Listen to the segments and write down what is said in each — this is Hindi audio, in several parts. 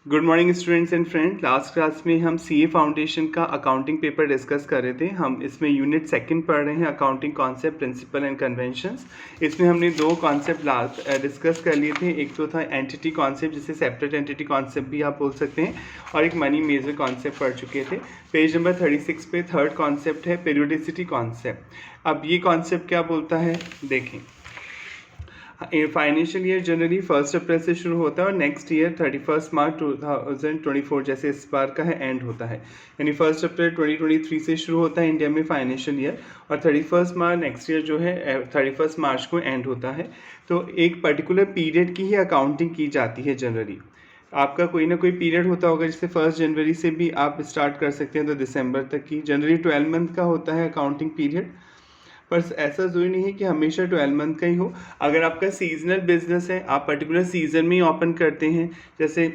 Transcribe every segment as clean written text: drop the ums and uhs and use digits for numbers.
Good morning students and friend. Last class में हम सीए फाउंडेशन का अकाउंटिंग पेपर डिस्कस कर रहे थे। हम इसमें यूनिट सेकंड पढ़ रहे हैं, accounting concept, principle and conventions. इसमें हमने दो कॉन्सेप्ट डिस्कस कर लिए थे। एक तो था एंटिटी कॉन्सेप्ट, जिसे सेपरेट एंटिटी कॉन्सेप्ट भी आप बोल सकते हैं, और एक मनी मेजर कॉन्सेप्ट पढ़ चुके थे। पेज नंबर 36 पे थर्ड कॉन्सेप्ट है पीरियोडिसिटी कॉन्सेप्ट। अब ये कॉन्सेप्ट क्या बोलता है देखें। फाइनेंशियल ईयर जनरली 1 अप्रैल से शुरू होता है और नेक्स्ट ईयर 31 मार्च 2024 जैसे इस बार का है एंड होता है। यानी 1 अप्रैल 2023 से शुरू होता है इंडिया में फाइनेंशियल ईयर, और 31 मार्च नेक्स्ट ईयर जो है 31 मार्च को एंड होता है। तो एक पर्टिकुलर पीरियड की ही अकाउंटिंग की जाती है जनरली। आपका कोई ना कोई पीरियड होता होगा, जैसे 1 जनवरी से भी आप स्टार्ट कर सकते हैं तो दिसंबर तक की। जनरली 12 मंथ का होता है अकाउंटिंग पीरियड, पर ऐसा ज़रूरी नहीं है कि हमेशा 12 मंथ का ही हो। अगर आपका सीजनल बिजनेस है, आप पर्टिकुलर सीजन में ही ओपन करते हैं, जैसे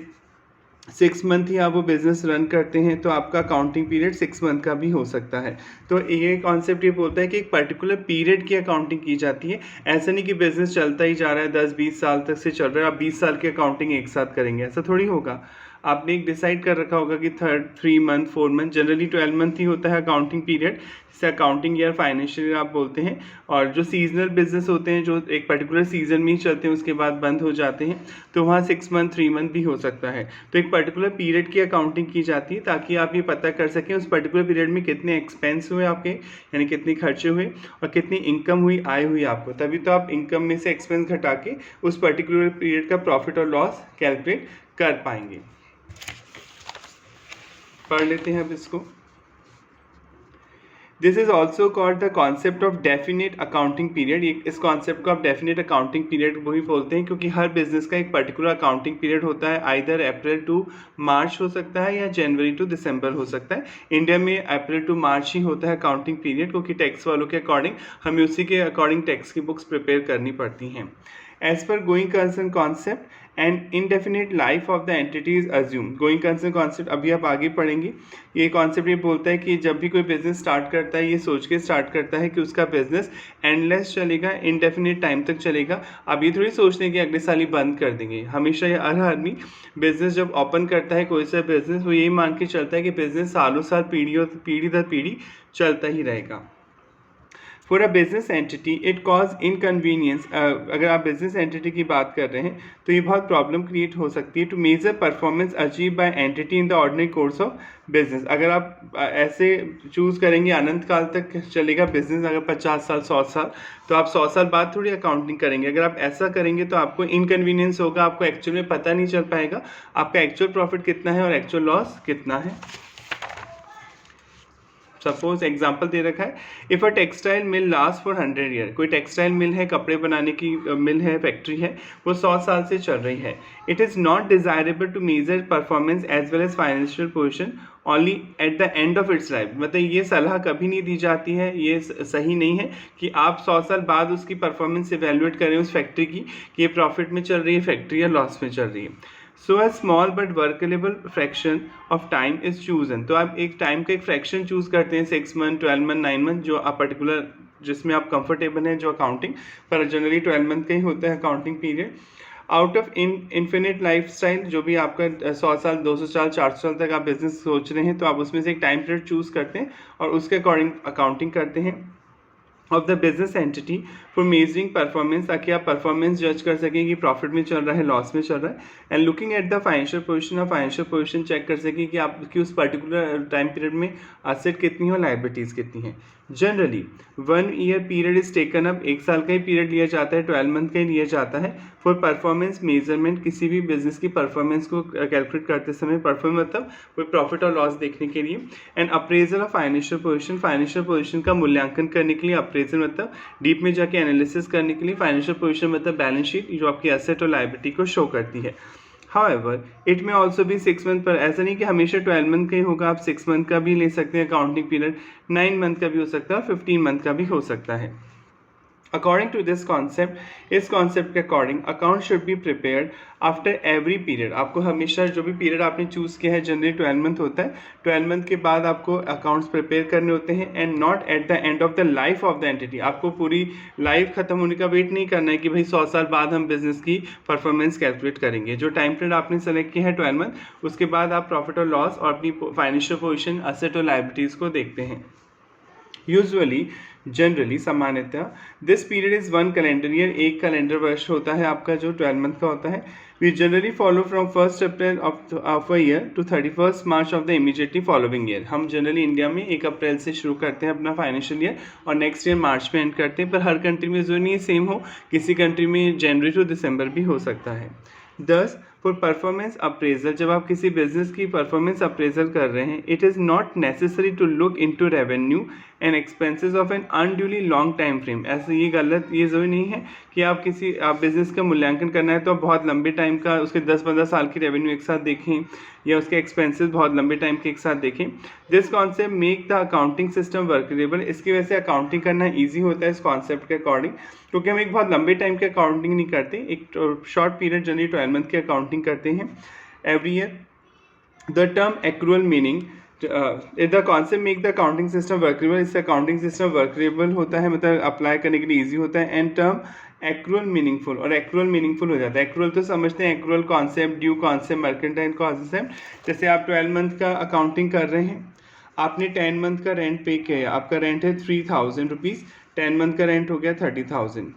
6 मंथ ही आप वो बिज़नेस रन करते हैं, तो आपका अकाउंटिंग पीरियड 6 मंथ का भी हो सकता है। तो ये कॉन्सेप्ट ये बोलता है कि एक पर्टिकुलर पीरियड की अकाउंटिंग की जाती है। ऐसा नहीं कि बिज़नेस चलता ही जा रहा है, 10-20 साल तक से चल रहा है, आप 20 साल की अकाउंटिंग एक साथ करेंगे, ऐसा थोड़ी होगा। आपने एक डिसाइड कर रखा होगा कि 3 मंथ 4 मंथ, जनरली 12 मंथ ही होता है अकाउंटिंग पीरियड, जिसे अकाउंटिंग ईयर, फाइनेंशियल ईयर आप बोलते हैं। और जो सीजनल बिजनेस होते हैं, जो एक पर्टिकुलर सीजन में ही चलते हैं, उसके बाद बंद हो जाते हैं, तो वहाँ 6 मंथ 3 मंथ भी हो सकता है। तो एक पर्टिकुलर पीरियड की अकाउंटिंग की जाती है ताकि आप ये पता कर सकें उस पर्टिकुलर पीरियड में कितने एक्सपेंस हुए आपके, यानी कितने खर्चे हुए और कितनी इनकम हुई, आय हुई आपको। तभी तो आप इनकम में से एक्सपेंस घटा के उस पर्टिकुलर पीरियड का प्रॉफिट और लॉस कैलकुलेट कर पाएंगे। पढ़ लेते हैं अब इसको। This is also called the concept of definite accounting period. इस कॉन्सेप्ट को आप डेफिनेट अकाउंटिंग पीरियड वही बोलते हैं, क्योंकि हर बिजनेस का एक पर्टिकुलर अकाउंटिंग पीरियड होता है। आइदर अप्रैल टू मार्च हो सकता है या जनवरी टू दिसंबर हो सकता है। इंडिया में अप्रैल टू मार्च ही होता है अकाउंटिंग पीरियड, क्योंकि टैक्स वालों के अकॉर्डिंग हमें उसी के अकॉर्डिंग टैक्स की बुक्स प्रिपेयर करनी पड़ती हैं। As per going concern concept and indefinite life of the entity is assume. Going concern concept अभी आप आगे पढ़ेंगे। ये कॉन्सेप्ट ये बोलता है कि जब भी कोई बिजनेस स्टार्ट करता है, ये सोच के स्टार्ट करता है कि उसका बिजनेस एंडलेस चलेगा, इनडेफिनेट टाइम तक चलेगा। आप ये थोड़ी सोचते हैं कि अगले साल ही बंद कर देंगे। हमेशा हर आदमी बिजनेस जब ओपन करता है कोई सा बिजनेस, वो यही मान के चलता है कि बिजनेस सालों साल पीढ़ी दर पीढ़ी चलता ही रहेगा। For a business entity it cause inconvenience. अगर आप बिजनेस एंटिटी की बात कर रहे हैं तो ये बहुत प्रॉब्लम क्रिएट हो सकती है to measure performance achieve by entity in the ordinary course of business. अगर आप ऐसे चूज़ करेंगे अनंत काल तक चलेगा बिजनेस, अगर 50 साल 100 साल, तो आप 100 साल बाद थोड़ी अकाउंटिंग करेंगे। अगर आप ऐसा करेंगे तो आपको इनकन्वीनियंस होगा, आपको एक्चुअल में पता नहीं चल पाएगा आपका एक्चुअल प्रॉफिट कितना है और एक्चुअल लॉस कितना है। सपोज एग्जाम्पल दे रखा है, if a textile mill last for 100 year. कोई टेक्सटाइल मिल है, कपड़े बनाने की मिल है, फैक्ट्री है, वो 100 साल से चल रही है। It is not desirable to measure performance as well as financial position only at the end of its life. मतलब ये सलाह कभी नहीं दी जाती है, ये सही नहीं है कि आप 100 साल बाद उसकी परफॉर्मेंस इवेल्युएट करें उस फैक्ट्री की कि ये प्रॉफिट में चल रही है फैक्ट्री या लॉस में चल रही है। So a small but workable fraction of time is chosen. तो आप एक टाइम का एक फ्रैक्शन चूज करते हैं, 6 मंथ 12 मंथ 9 मंथ, जो आप पर्टिकुलर जिसमें आप कंफर्टेबल हैं, जो अकाउंटिंग पर जनरली 12 मंथ का ही होता है accounting period. Out of infinite life style, जो भी आपका 100 साल 200 साल 400 साल तक आप बिजनेस सोच रहे हैं, तो आप उसमें से एक टाइम पीरियड चूज करते हैं और उसके अकॉर्डिंग अकाउंटिंग करते हैं of the business entity for measuring performance, ताकि आप परफॉर्मेंस जज कर सकें कि प्रॉफिट में चल रहा है लॉस में चल रहा है। And looking at the financial position, और फाइनेंशियल पोजीशन चेक कर सकें कि आपकी उस पर्टिकुलर टाइम पीरियड में असेट कितनी और लाइबिलिटीज़ कितनी हैं। Generally 1 year period is taken up. 1 साल का ही पीरियड लिया जाता है, 12 मंथ का ही लिया जाता है फॉर परफॉर्मेंस मेजरमेंट। किसी भी बिजनेस की परफॉर्मेंस को कैलकुलेट करते समय, परफॉर्मेंस मतलब कोई प्रॉफिट और लॉस देखने के लिए। And appraisal of financial position, financial position का मूल्यांकन करने के लिए। अप्रेजल मतलब डीप में जाके एनालिसिस करने के लिए। फाइनेंशियल पोजीशन मतलब बैलेंस शीट जो आपकी एसेट और लायबिलिटी को शो करती है। However, it may also be 6 month, पर ऐसा नहीं कि हमेशा 12 मंथ का ही होगा। आप 6 मंथ का भी ले सकते हैं अकाउंटिंग पीरियड, 9 मंथ का भी हो सकता है और 15 मंथ का भी हो सकता है। अकॉर्डिंग टू दिस कॉन्सेप्ट, इस कॉन्सेप्ट के according account should be prepared after every period. आपको हमेशा जो भी पीरियड आपने चूज़ किया है, जनरली 12 मंथ होता है, 12 मंथ के बाद आपको अकाउंट्स प्रिपेयर करने होते हैं and not at the end of the life of the entity. आपको पूरी लाइफ खत्म होने का वेट नहीं करना है कि भाई 100 साल बाद हम बिजनेस की परफॉर्मेंस कैलकुलेट करेंगे। जो टाइम पीरियड आपने सेलेक्ट किया है 12 मंथ, उसके बाद आप प्रॉफिट और लॉस और अपनी फाइनेंशियल पोजीशन, असेट और लायबिलिटीज़ को देखते हैं। यूजुअली, जनरली, सामान्यतः this period is 1 calendar year, एक कैलेंडर वर्ष होता है आपका जो 12 मंथ का होता है। We generally follow from 1 April of a year to 31 March of the immediately following year. हम जनरली इंडिया में 1 अप्रैल से शुरू करते हैं अपना फाइनेंशियल ईयर और नेक्स्ट ईयर मार्च में एंड करते हैं, पर हर कंट्री में जो नहीं सेम हो, किसी कंट्री में जनवरी टू दिसंबर भी हो सकता है। 10 फॉर परफॉर्मेंस अप्रेजल, जब आप किसी बिजनेस की परफॉर्मेंस अप्रेजल कर रहे हैं, it is not necessary to look into revenue and expenses of an unduly long time frame. ऐसे ये गलत, ये ज़रूरी नहीं है कि आप बिजनेस का मूल्यांकन करना है तो आप बहुत लंबे टाइम का, उसके 10-15 साल की रेवेन्यू एक साथ देखें या उसके एक्सपेंसेस बहुत लंबे टाइम के एक साथ देखें। This concept make the accounting system workable. इसकी वजह से अकाउंटिंग करना ईजी होता है इस कॉन्सेप्ट के अकॉर्डिंग, क्योंकि हम एक बहुत लंबे टाइम के अकाउंटिंग नहीं करते, एक शॉर्ट पीरियड जनरली 12 मंथ की अकाउंटिंग करते हैं every year. The term accrual meaning, the concept make the accounting system workable. इससे अकाउंटिंग सिस्टम वर्केबल होता है, मतलब अप्लाई करने के लिए ईजी होता है। एंड टर्म एक्रूअल मीनिंगफुल, और एक्रूअल मीनिंगफुल हो जाता है। एक्रूअल तो समझते हैं, accrual concept, due concept, mercantile concept. जैसे आप 12 मंथ का अकाउंटिंग कर रहे हैं, आपने 10 मंथ का रेंट पे किया, आपका रेंट है 3000 रुपीज़, 10 मंथ का रेंट हो गया 30,000।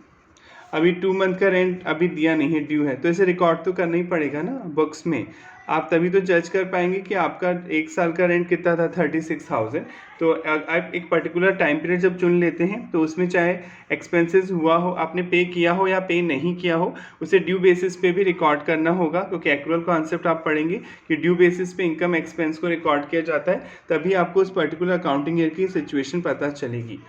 अभी 2 मंथ का रेंट अभी दिया नहीं है, ड्यू है, तो इसे रिकॉर्ड तो करना ही पड़ेगा ना बुक्स में। आप तभी तो जज कर पाएंगे कि आपका 1 साल का रेंट कितना था, 36,000। तो आप एक पर्टिकुलर टाइम पीरियड जब चुन लेते हैं तो उसमें चाहे एक्सपेंसेस हुआ हो, आपने पे किया हो या पे नहीं किया हो, उसे ड्यू बेसिस पे भी रिकॉर्ड करना होगा, क्योंकि एक्रूअल कॉन्सेप्ट आप पढ़ेंगे कि ड्यू बेसिस पे इनकम एक्सपेंस को रिकॉर्ड किया जाता है, तभी आपको उस पर्टिकुलर अकाउंटिंग ईयर की सिचुएशन पता चलेगी।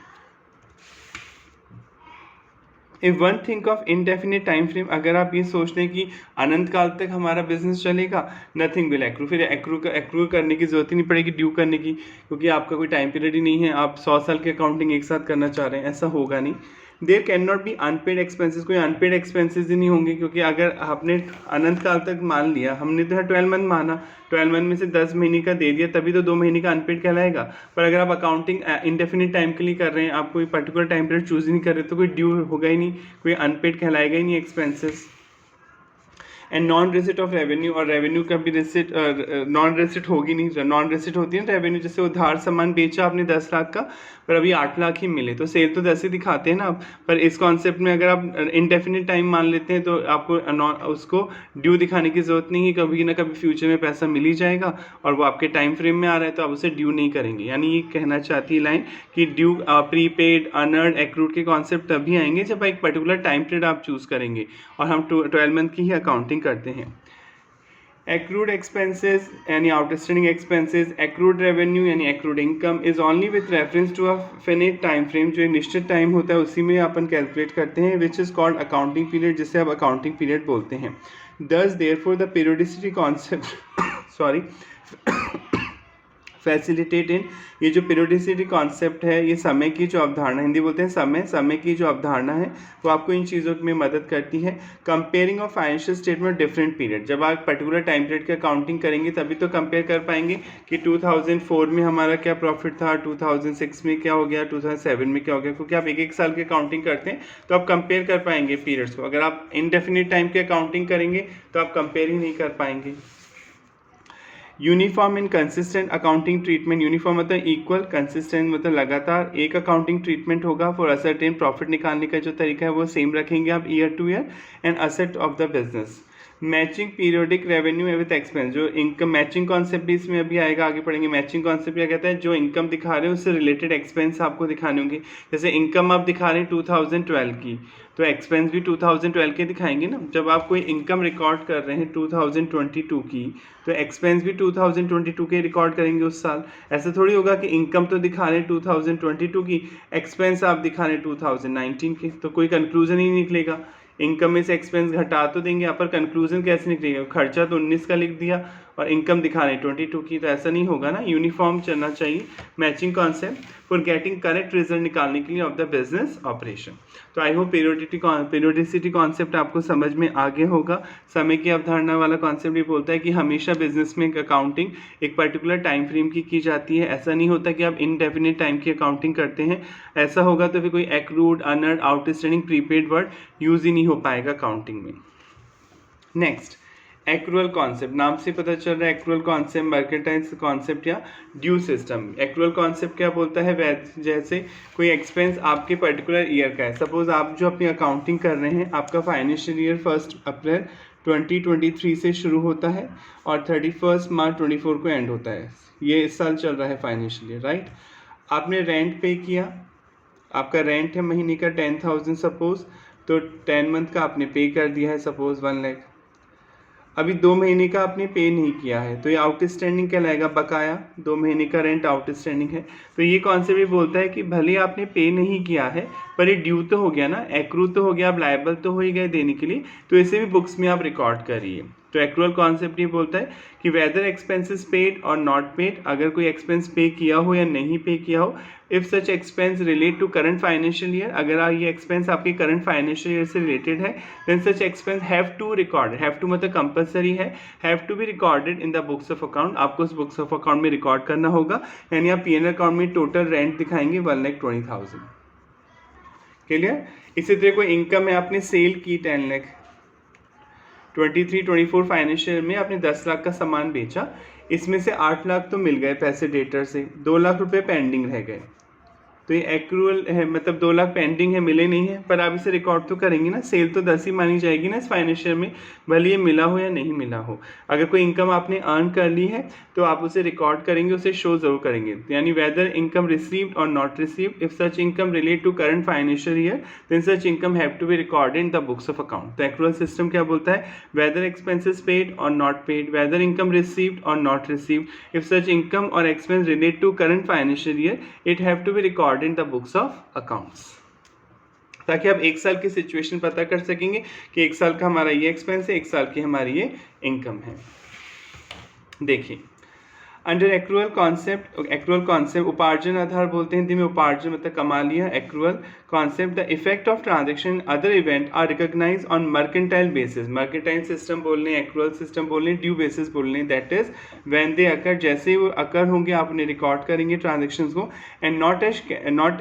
If one think of indefinite time frame, अगर आप ये सोच लें कि अनंत काल तक हमारा बिजनेस चलेगा, नथिंग विल एक्रू, फिर एक्रू करने की जरूरत ही नहीं पड़ेगी ड्यू करने की, क्योंकि आपका कोई टाइम पीरियड ही नहीं है, आप 100 साल की अकाउंटिंग एक साथ करना चाह रहे हैं, ऐसा होगा नहीं। There can not be unpaid expenses, कोई अनपेड एक्सपेंसेस ही नहीं होंगे, क्योंकि अगर आपने अनंत काल तक मान लिया, हमने तो 12 मंथ माना, 12 मंथ में से 10 महीने का दे दिया, तभी तो 2 महीने का अनपेड कहलाएगा। पर अगर आप अकाउंटिंग इंडेफिनिट टाइम के लिए कर रहे हैं, आप कोई पर्टिकुलर टाइम पीरियड चूज नहीं कर रहे, तो कोई ड्यू होगा ही नहीं, कोई अनपेड कहलाएगा ही नहीं expenses. And non receipt of revenue, और रेवेन्यू का भी रिसिट नॉन रिसिट होगी नहीं, नॉन रिसिट होती है रेवेन्यू, जैसे उधार सामान बेचा आपने 10 लाख का, पर अभी 8 लाख ही मिले, तो सेल तो 10 ही दिखाते हैं ना आप। पर इस कॉन्सेप्ट में अगर आप इंडेफिनिट टाइम मान लेते हैं तो आपको उसको ड्यू दिखाने की जरूरत नहीं है, कभी ना कभी फ्यूचर में पैसा मिल ही जाएगा और वो आपके टाइम फ्रेम में आ रहा है, तो आप उसे ड्यू नहीं करेंगे। यानी ये कहना चाहती है लाइन कि ड्यू, प्रीपेड, अनर्ड, एक्रूड के कॉन्सेप्ट तभी आएंगे जब एक पर्टिकुलर टाइम पीरियड आप चूज करेंगे, और हम 12 मंथ की ही अकाउंटिंग करते हैं। एक्रूड एक्सपेंसेस यानी आउटस्टैंडिंग एक्सपेंसेस, एक्रूड रेवेन्यू यानी accrued income is only with reference to a finite time frame, जो एक निश्चित टाइम होता है उसी में अपन कैलकुलेट करते हैं, which is called accounting period, जिसे आप अकाउंटिंग पीरियड बोलते हैं। Thus therefore the periodicity concept sorry facilitate in, ये जो पीरियोडिसिटी कॉन्सेप्ट है, ये समय की जो अवधारणा, हिंदी बोलते हैं समय की जो अवधारणा है, वो आपको इन चीज़ों में मदद करती है। Comparing of financial statement different period, जब आप पर्टिकुलर टाइम पीरियड की अकाउंटिंग करेंगे तभी तो कंपेयर कर पाएंगे कि 2004 में हमारा क्या प्रॉफिट था, 2006 में क्या हो गया, 2007 में क्या हो गया, क्योंकि आप एक साल की अकाउंटिंग करते हैं तो आप कंपेयर कर पाएंगे पीरियड्स को। अगर आप इनडेफिनिट टाइम की अकाउंटिंग करेंगे तो आप कंपेयर ही नहीं कर पाएंगे। Uniform and consistent accounting treatment, uniform मतलब इक्वल, कंसिस्टेंट मतलब लगातार एक अकाउंटिंग ट्रीटमेंट होगा फॉर असर्टेन, प्रॉफिट निकालने का जो तरीका है वो सेम रखेंगे आप year two year, and asset of the business. Matching periodic revenue with expense, जो इनकम मैचिंग कॉन्सेप्ट भी इसमें अभी आएगा, आगे पढ़ेंगे। मैचिंग कॉन्सेप्ट क्या कहता है, जो इनकम दिखा रहे हैं उससे रिलेटेड एक्सपेंस आपको दिखाने होंगे। जैसे इनकम आप दिखा रहे हैं 2012 की, तो एक्सपेंस भी 2012 के दिखाएंगे ना। जब आप कोई इनकम रिकॉर्ड कर रहे हैं 2022 की, तो एक्सपेंस भी 2022 के रिकॉर्ड करेंगे उस साल। ऐसा थोड़ी होगा कि इनकम तो दिखा रहे हैं 2022 की, एक्सपेंस आप दिखा रहे हैं 2019 के, तो कोई कंक्लूजन ही नहीं निकलेगा। इनकम में से एक्सपेंस घटा तो देंगे, यहाँ पर कंक्लूजन कैसे निकलेगा, खर्चा तो 19 का लिख दिया और इनकम दिखा रहे हैं 22 की, तो ऐसा नहीं होगा ना, यूनिफॉर्म चलना चाहिए, matching concept for getting correct result निकालने के लिए ऑफ द बिजनेस ऑपरेशन। तो आई होप पीरियोडिसिटी कॉन्सेप्ट आपको समझ में आ गया होगा। समय की अवधारणा वाला कॉन्सेप्ट ये बोलता है कि हमेशा बिजनेस में अकाउंटिंग एक पर्टिकुलर टाइम फ्रेम की जाती है। ऐसा नहीं होता कि आप इनडेफिनिट टाइम की अकाउंटिंग करते हैं, ऐसा होगा तो फिर कोई accrued, unearned, outstanding, prepaid word use ही नहीं हो पाएगा अकाउंटिंग में। नेक्स्ट, एक्रूअल कॉन्सेप्ट, नाम से पता चल रहा है एक्रूअल कॉन्सेप्ट मर्केंटाइल कॉन्सेप्ट या ड्यू सिस्टम। एक्रूअल कॉन्सेप्ट क्या बोलता है, जैसे कोई एक्सपेंस आपके पर्टिकुलर ईयर का है, सपोज आप जो अपनी अकाउंटिंग कर रहे हैं, आपका फाइनेंशियल ईयर 1 अप्रैल 2023 से शुरू होता है और 31 मार्च 24 को एंड होता है। ये इस साल चल रहा है फाइनेंशियल ईयर, राइट। आपने रेंट पे किया, आपका रेंट है महीने का 10,000 सपोज, तो 10 मंथ का आपने पे कर दिया है सपोज 1 लाख। अभी 2 महीने का आपने पे नहीं किया है, तो ये आउटस्टैंडिंग कहलाएगा, बकाया। 2 महीने का रेंट आउटस्टैंडिंग है। तो ये कॉन्सेप्ट भी बोलता है कि भले आपने पे नहीं किया है पर ये ड्यू तो हो गया ना, एक्रू तो हो गया, आप लायबल तो हो ही गए देने के लिए, तो इसे भी बुक्स में आप रिकॉर्ड करिए। तो एक्रूअल कॉन्सेप्ट ये बोलता है कि वेदर एक्सपेंसेस पेड और नॉट पेड, अगर कोई एक्सपेंस पे किया हो या नहीं पे किया हो, if such expense relate to current financial year, अगर ये एक्सपेंस आपके करंट फाइनेंशियल ईयर से रिलेटेड है, then such expense have to record, have to मतलब कंपलसरी है, have to be recorded in the books of account, आपको उस बुक्स ऑफ अकाउंट में रिकॉर्ड करना होगा। यानी आप पीएनएल अकाउंट में टोटल रेंट दिखाएंगे 1,20,000। क्लियर। इसी तरह कोई इनकम है, आपने सेल की 10 लाख, 23-24 फाइनेंशियल में आपने 10 लाख का सामान बेचा, इसमें से 8 लाख तो मिल गए पैसे डेटर से, 2 लाख रुपए पेंडिंग रह गए, तो ये एक्रूअल है, मतलब 2 लाख पेंडिंग है, मिले नहीं है, पर आप इसे रिकॉर्ड तो करेंगे ना, सेल तो 10 ही मानी जाएगी ना इस फाइनेंशियल में, भले ये मिला हो या नहीं मिला हो। अगर कोई इनकम आपने अर्न कर ली है तो आप उसे रिकॉर्ड करेंगे, उसे शो जरूर करेंगे। यानी वेदर इनकम रिसीव्ड और not received, if such income relate to current financial year, then such income have to be recorded in the books of account. तो एक्रूअल सिस्टम क्या बोलता है, वेदर एक्सपेंसेस पेड और not paid, whether income received और not received, if such income और expense relate to current financial year, it have to be recorded in the books of accounts, ताकि आप 1 साल की सिचुएशन पता कर सकेंगे कि 1 साल का हमारा ये एक्सपेंस है, 1 साल की हमारी ये इनकम है। देखिए, अंडर एक्रूअल कॉन्सेप्ट उपार्जन आधार बोलते हैं, हिंदी में उपार्जन मतलब कमा लिया। Accrual concept, the effect of transaction other event are recognise on mercantile basis, mercantile system बोलने, एक्रूअल सिस्टम बोलने, ड्यू बेसिस बोलने, that is when they occur, जैसे वो अकर होंगे आप उन्हें रिकॉर्ड करेंगे ट्रांजेक्शन्स को, एंड नॉट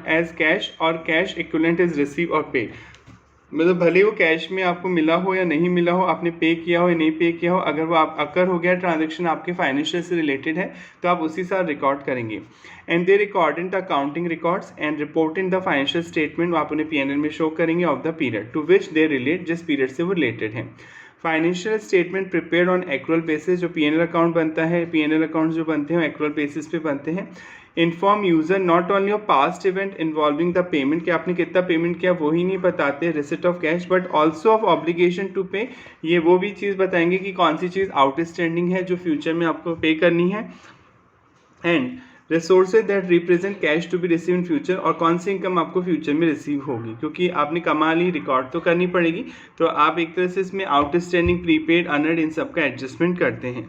एज कैश और cash equivalent is receive or paid, मतलब भले वो कैश में आपको मिला हो या नहीं मिला हो, आपने पे किया हो या नहीं पे किया हो, अगर वो आप अकर हो गया ट्रांजैक्शन आपके फाइनेंशियल से रिलेटेड है तो आप उसी साल रिकॉर्ड करेंगे। And they record in the accounting records and report in the financial statement, आप उन्हें पीएनएल में शो करेंगे of the period to which they relate, जिस पीरियड से वो रिलेटेड है। Financial statement prepared on accrual basis, जो पीएनएल अकाउंट बनता है, पीएनएल अकाउंट जो बनते हैं एक्रूअल बेसिस पे बनते हैं। Inform user not only of past event involving the payment, कि आपने कितना पेमेंट किया वो ही नहीं बताते, receipt of cash, but also of obligation to pay, ये वो भी चीज़ बताएंगे कि कौन सी चीज़ आउटस्टैंडिंग है जो फ्यूचर में आपको पे करनी है। And resources that represent cash to be receive in future, और कौन सी इनकम आपको फ्यूचर में रिसीव होगी, क्योंकि आपने कमा ली, रिकॉर्ड तो करनी पड़ेगी, तो आप एक तरह से इसमें आउटस्टैंडिंग, प्रीपेड, अनर्ड, इन सब का एडजस्टमेंट करते हैं।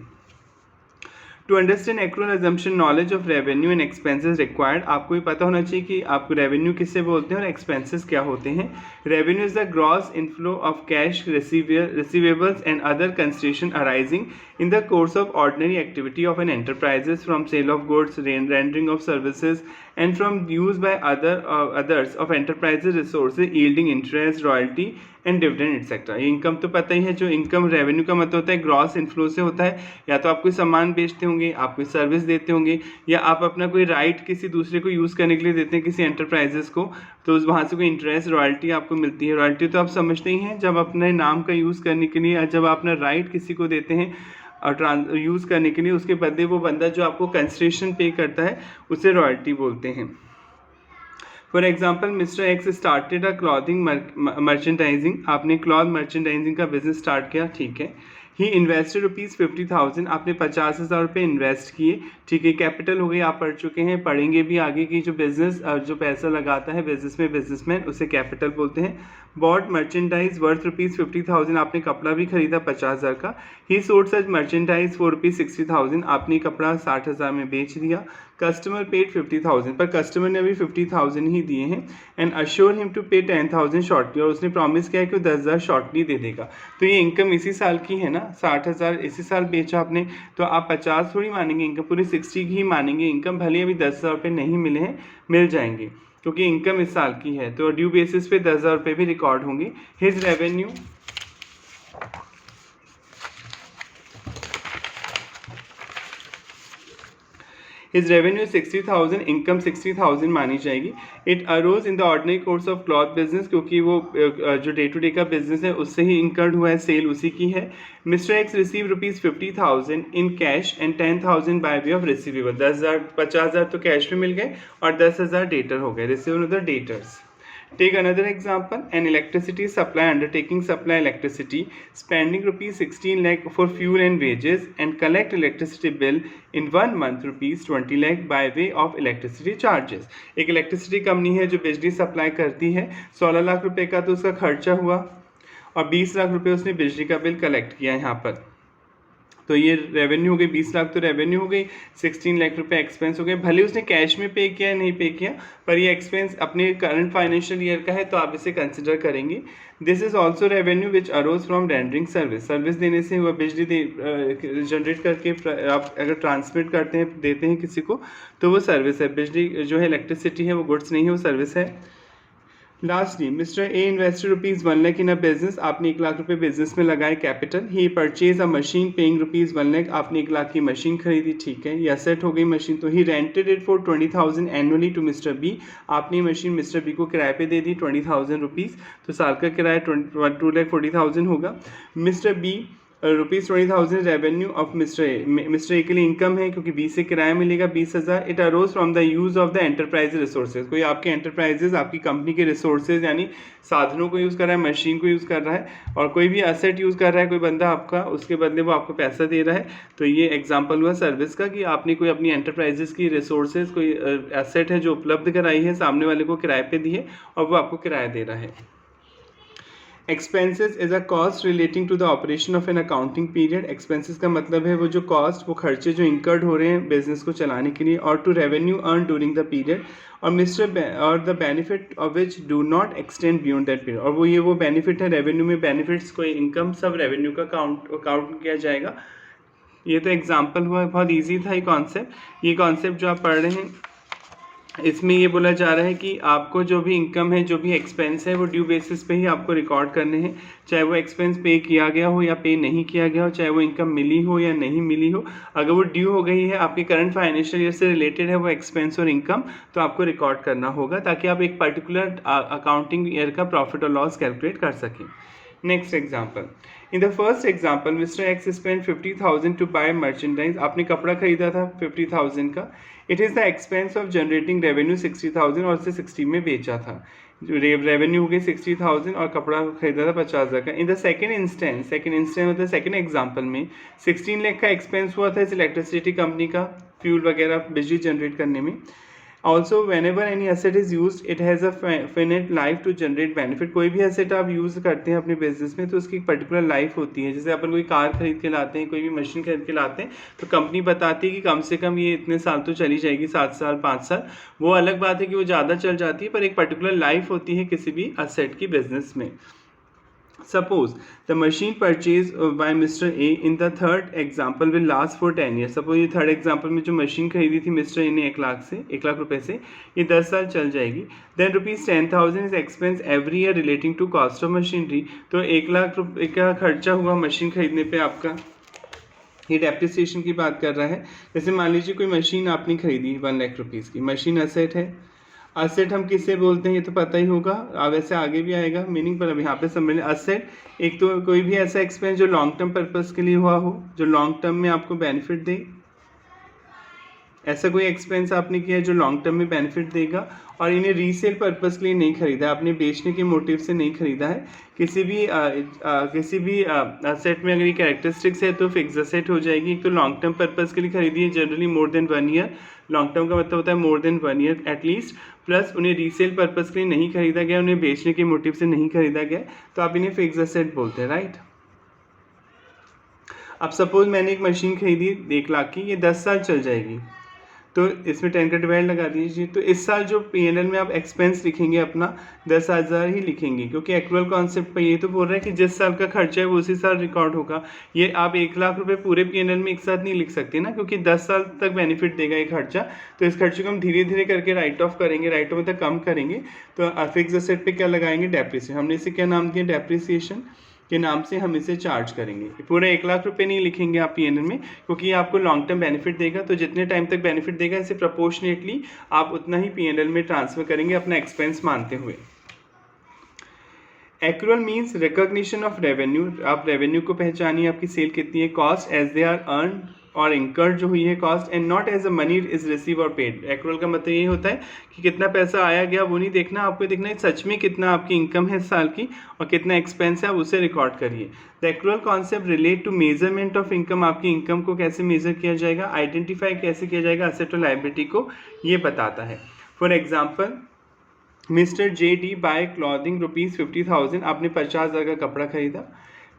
To understand accrual assumption knowledge of revenue and expenses required, आपको ये पता होना चाहिए कि आपको रेवेन्यू किससे बोलते हैं और एक्सपेंसेस क्या होते हैं। Revenue is the gross inflow of cash, receivables and other consideration arising in the course of ordinary activity of an enterprises from sale of goods, rendering of services, and from use by others of enterprises resources yielding interest, royalty and dividend etc. ये इनकम तो पता ही है, जो इनकम रेवेन्यू का मतलब होता है ग्रॉस इनफ्लो से होता है, या तो आप कोई सामान बेचते होंगे, आप कोई सर्विस देते होंगे, या आप अपना कोई राइट किसी दूसरे को यूज़ करने के लिए देते हैं किसी एंटरप्राइजेस को, तो उस वहाँ से कोई इंटरेस्ट, रॉयल्टी आपको मिलती है। रॉयल्टी तो आप समझते ही हैं, जब अपने नाम का यूज़ करने के लिए, जब आप अपना राइट किसी को देते हैं और यूज़ करने के लिए, उसके बदले वो बंदा जो आपको कंसिडरेशन पे करता है उसे रॉयल्टी बोलते हैं। For example, mister x started a clothing merchandising, आपने क्लॉथ मर्चेंडाइजिंग का बिजनेस स्टार्ट किया, ठीक है। ही इन्वेस्टेड ₹50,000, आपने 50,000 रुपये इन्वेस्ट किए, ठीक है। कैपिटल हो गई, आप पढ़ चुके हैं, पढ़ेंगे भी आगे कि जो बिजनेस जो पैसा लगाता है बिजनेस में बिजनेसमैन, उसे कैपिटल बोलते हैं। बॉट मर्चेंडाइज वर्थ ₹50,000, आपने कपड़ा भी खरीदा 50,000 का। ही सोल्ड सच मर्चेंडाइज फॉर ₹60,000, आपने कपड़ा 60,000 में बेच दिया। कस्टमर पेड 50,000, पर कस्टमर ने अभी 50,000 ही दिए हैं। एंड अश्योर हिम टू पे 10,000 शॉर्टली, और उसने प्रॉमिस किया है कि वो 10,000 शॉर्टली दे देगा। तो ये इनकम इसी साल की है ना, 60,000 इसी साल बेचा आपने, तो आप 50 थोड़ी मानेंगे इनकम, पूरी 60 की ही मानेंगे इनकम, भले अभी 10,000 रुपये नहीं मिले हैं, मिल जाएंगे क्योंकि इनकम इस साल की है। तो ड्यू बेसिस पे 10,000 रुपये भी रिकॉर्ड होंगे। His revenue His revenue is 60,000, income 60,000 मानी जाएगी। It arose in the ordinary course of cloth business, क्योंकि वो जो डे टू डे का बिजनेस है उससे ही इनकर्ड हुआ है, सेल उसी की है। Mister x receive ₹50,000 in cash and 10,000 by way of receivable, 10,000 50,000 तो कैश में मिल गए और 10,000 डेटर हो गए, receivable the debtors. Take another example, an electricity supply undertaking supply electricity, spending ₹16 lakh for fuel and wages and collect electricity bill in 1 month ₹20 lakh by way of electricity charges। एक इलेक्ट्रिसिटी कंपनी है जो बिजली सप्लाई करती है, 16 लाख रुपए का तो उसका खर्चा हुआ और 20 लाख रुपए उसने बिजली का बिल कलेक्ट किया यहाँ पर। तो ये रेवेन्यू हो गई, 20 लाख तो रेवेन्यू हो गई, 16 लाख रुपए एक्सपेंस हो गए। भले उसने कैश में पे किया नहीं पे किया, पर ये एक्सपेंस अपने करंट फाइनेंशियल ईयर का है तो आप इसे कंसिडर करेंगे। This is also revenue which arrows from rendering service, service देने से हुआ, बिजली जनरेट करके आप अगर ट्रांसमिट करते हैं, देते हैं किसी को, तो वो सर्विस है। बिजली जो है इलेक्ट्रिसिटी है वो गुड्स नहीं है, वो सर्विस है। Lastly, mister A invested ₹1 lakh in a business, आपने 1 लाख रुपए बिजनेस में लगाए capital. He purchase a machine paying ₹1 lakh, आपने 1 लाख की मशीन खरीदी, ठीक है, ये असेट हो गई मशीन। तो he rented it for 20,000 annually to mister B, आपने मशीन मिस्टर बी को किराए पे दे दी 20,000 रुपीज़, तो साल का किराया 2,40,000 होगा। Mister B ₹20,000 revenue of mister A, mister A के लिए इनकम है क्योंकि बी से किराया मिलेगा 20,000। It arrows from the use of the enterprise resources, कोई आपके एंटरप्राइजेज आपकी कंपनी के रिसोर्सेज यानी साधनों को यूज़ कर रहा है, मशीन को यूज़ कर रहा है, और कोई भी एसेट यूज़ कर रहा है कोई बंदा आपका, उसके बदले वो आपको पैसा दे रहा है। तो ये एग्जाम्पल हुआ सर्विस का कि आपने कोई अपनी एंटरप्राइजेस की रिसोर्सेज, कोई एसेट है जो उपलब्ध कराई है, सामने वाले को किराए पे दी है और वो आपको किराया दे रहा है। Expenses is a cost relating to the operation of an accounting period, expenses का मतलब है वो जो कॉस्ट, वो खर्चे जो इंकर्ड हो रहे हैं बिजनेस को चलाने के लिए, और to revenue earn during the period, और the benefit of which do not extend beyond that period, और वो बेनिफिट है रेवेन्यू में, बेनिफिट्स कोई इनकम सब रेवेन्यू का काउंट किया जाएगा। ये तो एग्जाम्पल हुआ, बहुत ईजी था ये कॉन्सेप्ट। ये कॉन्सेप्ट जो आप पढ़ रहे हैं इसमें ये बोला जा रहा है कि आपको जो भी इनकम है, जो भी एक्सपेंस है, वो ड्यू बेसिस पे ही आपको रिकॉर्ड करने हैं, चाहे वो एक्सपेंस पे किया गया हो या पे नहीं किया गया हो, चाहे वो इनकम मिली हो या नहीं मिली हो। अगर वो ड्यू हो गई है, आपके करंट फाइनेंशियल ईयर से रिलेटेड है वो एक्सपेंस और इनकम, तो आपको रिकॉर्ड करना होगा ताकि आप एक पर्टिकुलर अकाउंटिंग ईयर का प्रॉफिट और लॉस कैलकुलेट कर सकें। Next example, in the first example mister X spend 50,000 to buy merchandise, आपने कपड़ा खरीदा था 50,000 का। It is the expense of generating revenue 60,000, और उसे 60 में बेचा था, रेवेन्यू हो गई 60,000 और कपड़ा खरीदा था 50,000 का। इन द सेकेंड इंस्टेंस मतलब सेकेंड एग्जाम्पल में 16 लाख का एक्सपेंस हुआ था इस इलेक्ट्रिसिटी कंपनी का, फ्यूल वगैरह बिजली जनरेट करने में। Also whenever any asset is use it has a finite life to generate benefit, कोई भी एसेट आप यूज़ करते हैं अपने बिजनेस में तो उसकी एक पर्टिकुलर लाइफ होती है। जैसे अपन कोई कार खरीद के लाते हैं, कोई भी मशीन खरीद के लाते हैं, तो कंपनी बताती है कि कम से कम ये इतने साल तो चली जाएगी, 7 साल 5 साल। वो अलग बात है कि वो ज़्यादा चल जाती है, पर एक पर्टिकुलर लाइफ होती है किसी भी एसेट की बिजनेस में। Suppose the machine purchased by Mr. A in the third example will last for 10 years. Suppose ये थर्ड एग्जाम्पल में जो मशीन खरीदी थी मिस्टर ए ने 1 लाख रुपए से, ये 10 साल चल जाएगी। Then ₹10,000 is expense every year relating to cost of machinery. तो 1 लाख रुपए का खर्चा हुआ मशीन खरीदने पे आपका, ये डेप्रिसिएशन की बात कर रहा है। जैसे मान लीजिए कोई मशीन आपने खरीदी 1 लाख रुपीज़ की, मशीन असेट है। असेट हम किससे बोलते हैं ये तो पता ही होगा, वैसे आगे भी आएगा मीनिंग, पर अब यहाँ पे समझ लें। असेट एक तो कोई भी ऐसा एक्सपेंस जो लॉन्ग टर्म पर्पस के लिए हुआ हो, जो लॉन्ग टर्म में आपको बेनिफिट दे। ऐसा कोई एक्सपेंस आपने किया है जो लॉन्ग टर्म में बेनिफिट देगा और इन्हें रीसेल पर्पस के लिए नहीं खरीदा है, आपने बेचने के मोटिव से नहीं खरीदा है। किसी भी असेट में अगर ये कैरेक्टरिस्टिक्स है तो फिक्स असेट हो जाएगी। एक तो लॉन्ग टर्म पर्पस के लिए खरीदी है, generally more than 1 year, long term का मतलब होता है more than 1 year at least, plus उन्हें रीसेल पर्पस के लिए नहीं खरीदा गया, उन्हें बेचने के मोटिव से नहीं खरीदा गया, तो आप इन्हें फिक्स असेट बोलते हैं, राइट। अब सपोज मैंने एक मशीन खरीदी 1 लाख की, ये 10 साल चल जाएगी, तो इसमें 10 का डिवाइड लगा दीजिए। तो इस साल जो P&L में आप एक्सपेंस लिखेंगे अपना 10,000 ही लिखेंगे, क्योंकि एक्चुअल कॉन्सेप्ट पर ये तो बोल रहा है कि जिस साल का खर्चा है वो उसी साल रिकॉर्ड होगा। ये आप 1 लाख रुपए पूरे P&L में एक साथ नहीं लिख सकते ना, क्योंकि 10 साल तक बेनिफिट देगा ये खर्चा। तो इस खर्चे को हम धीरे धीरे करके राइट ऑफ करेंगे, राइट ऑफ मतलब कम करेंगे। तो फिक्स एसेट पे क्या लगाएंगे, डेप्रिसिएशन। हमने इसे क्या नाम दिया, डेप्रिसिएशन के नाम से हम इसे चार्ज करेंगे। पूरा 1 लाख रुपए नहीं लिखेंगे आप P&L में, क्योंकि ये आपको लॉन्ग टर्म बेनिफिट देगा। तो जितने टाइम तक बेनिफिट देगा इसे प्रोपोर्शनेटली आप उतना ही P&L में ट्रांसफर करेंगे अपना एक्सपेंस मानते हुए। Accrual means recognition of revenue. आप रेवेन्यू को पहचानिए, आपकी सेल कितनी है, cost as they are earn or incurred जो हुई है cost, and not as a money is receive or paid. Accrual का मतलब ये होता है कि कितना पैसा आया गया वो नहीं देखना, आपको देखना है सच में कितना आपकी इनकम है साल की और कितना एक्सपेंस है, आप उसे रिकॉर्ड करिए। The accrual concept relate to measurement of income. आपकी इनकम को कैसे मेजर किया जाएगा, आइडेंटिफाई कैसे किया जाएगा असेट और लायबिलिटी को, ये बताता है। For example, mister JD buy clothing ₹50,000, आपने 50,000 का कपड़ा खरीदा।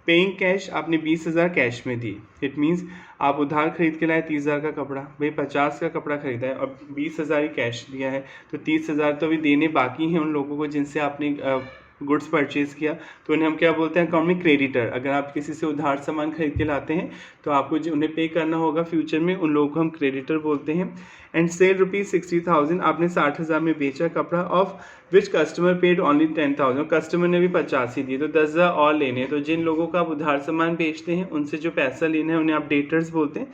पेइंग कैश, आपने 20,000 कैश में दी। इट मीन्स आप उधार खरीद के लाए 30,000 का कपड़ा, भाई 50 का कपड़ा खरीदा है और 20,000 ही कैश दिया है, तो 30,000 तो अभी देने बाकी हैं उन लोगों को जिनसे आपने गुड्स परचेज़ किया, तो उन्हें हम क्या बोलते हैं, अकाउंट में क्रेडिटर। अगर आप किसी से उधार सामान खरीद के लाते हैं तो आपको जो उन्हें पे करना होगा फ्यूचर में, उन लोगों को हम क्रेडिटर बोलते हैं। एंड सेल ₹60,000, आपने 60,000 में बेचा कपड़ा, of which customer paid only 10,000, customer ने भी 50 ही दिए, तो 10,000 और लेने हैं। तो जिन लोगों को आप उधार सामान बेचते हैं उनसे जो पैसा लेना है उन्हें आप डेटर्स बोलते हैं।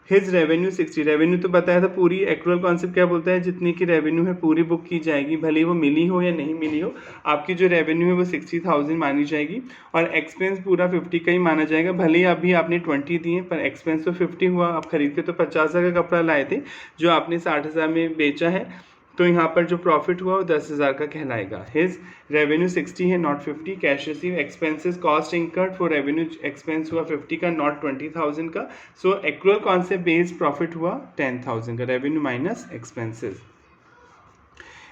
हिज रेवेन्यू 60, रेवेन्यू तो बताया था पूरी। एक्रूअल कॉन्सेप्ट क्या बोलता है, जितनी की रेवेन्यू है पूरी बुक की जाएगी, भले वो मिली हो या नहीं मिली हो, आपकी जो रेवेन्यू है वो 60,000 मानी जाएगी और एक्सपेंस पूरा 50 का ही माना जाएगा। भले ही अभी आपने 20 दिए पर एक्सपेंस तो 50 हुआ। आप खरीद के तो 50,000 का कपड़ा लाए थे, जो आपने 60,000 में बेचा है, तो यहाँ पर जो प्रॉफिट हुआ वो 10,000 का कहलाएगा। हिज रेवेन्यू 60 है, not 50। Cash receive, expenses cost incurred for revenue, expense हुआ 50 का, नॉट 20,000 का। So accrual concept based profit हुआ 10,000 का, revenue minus expenses.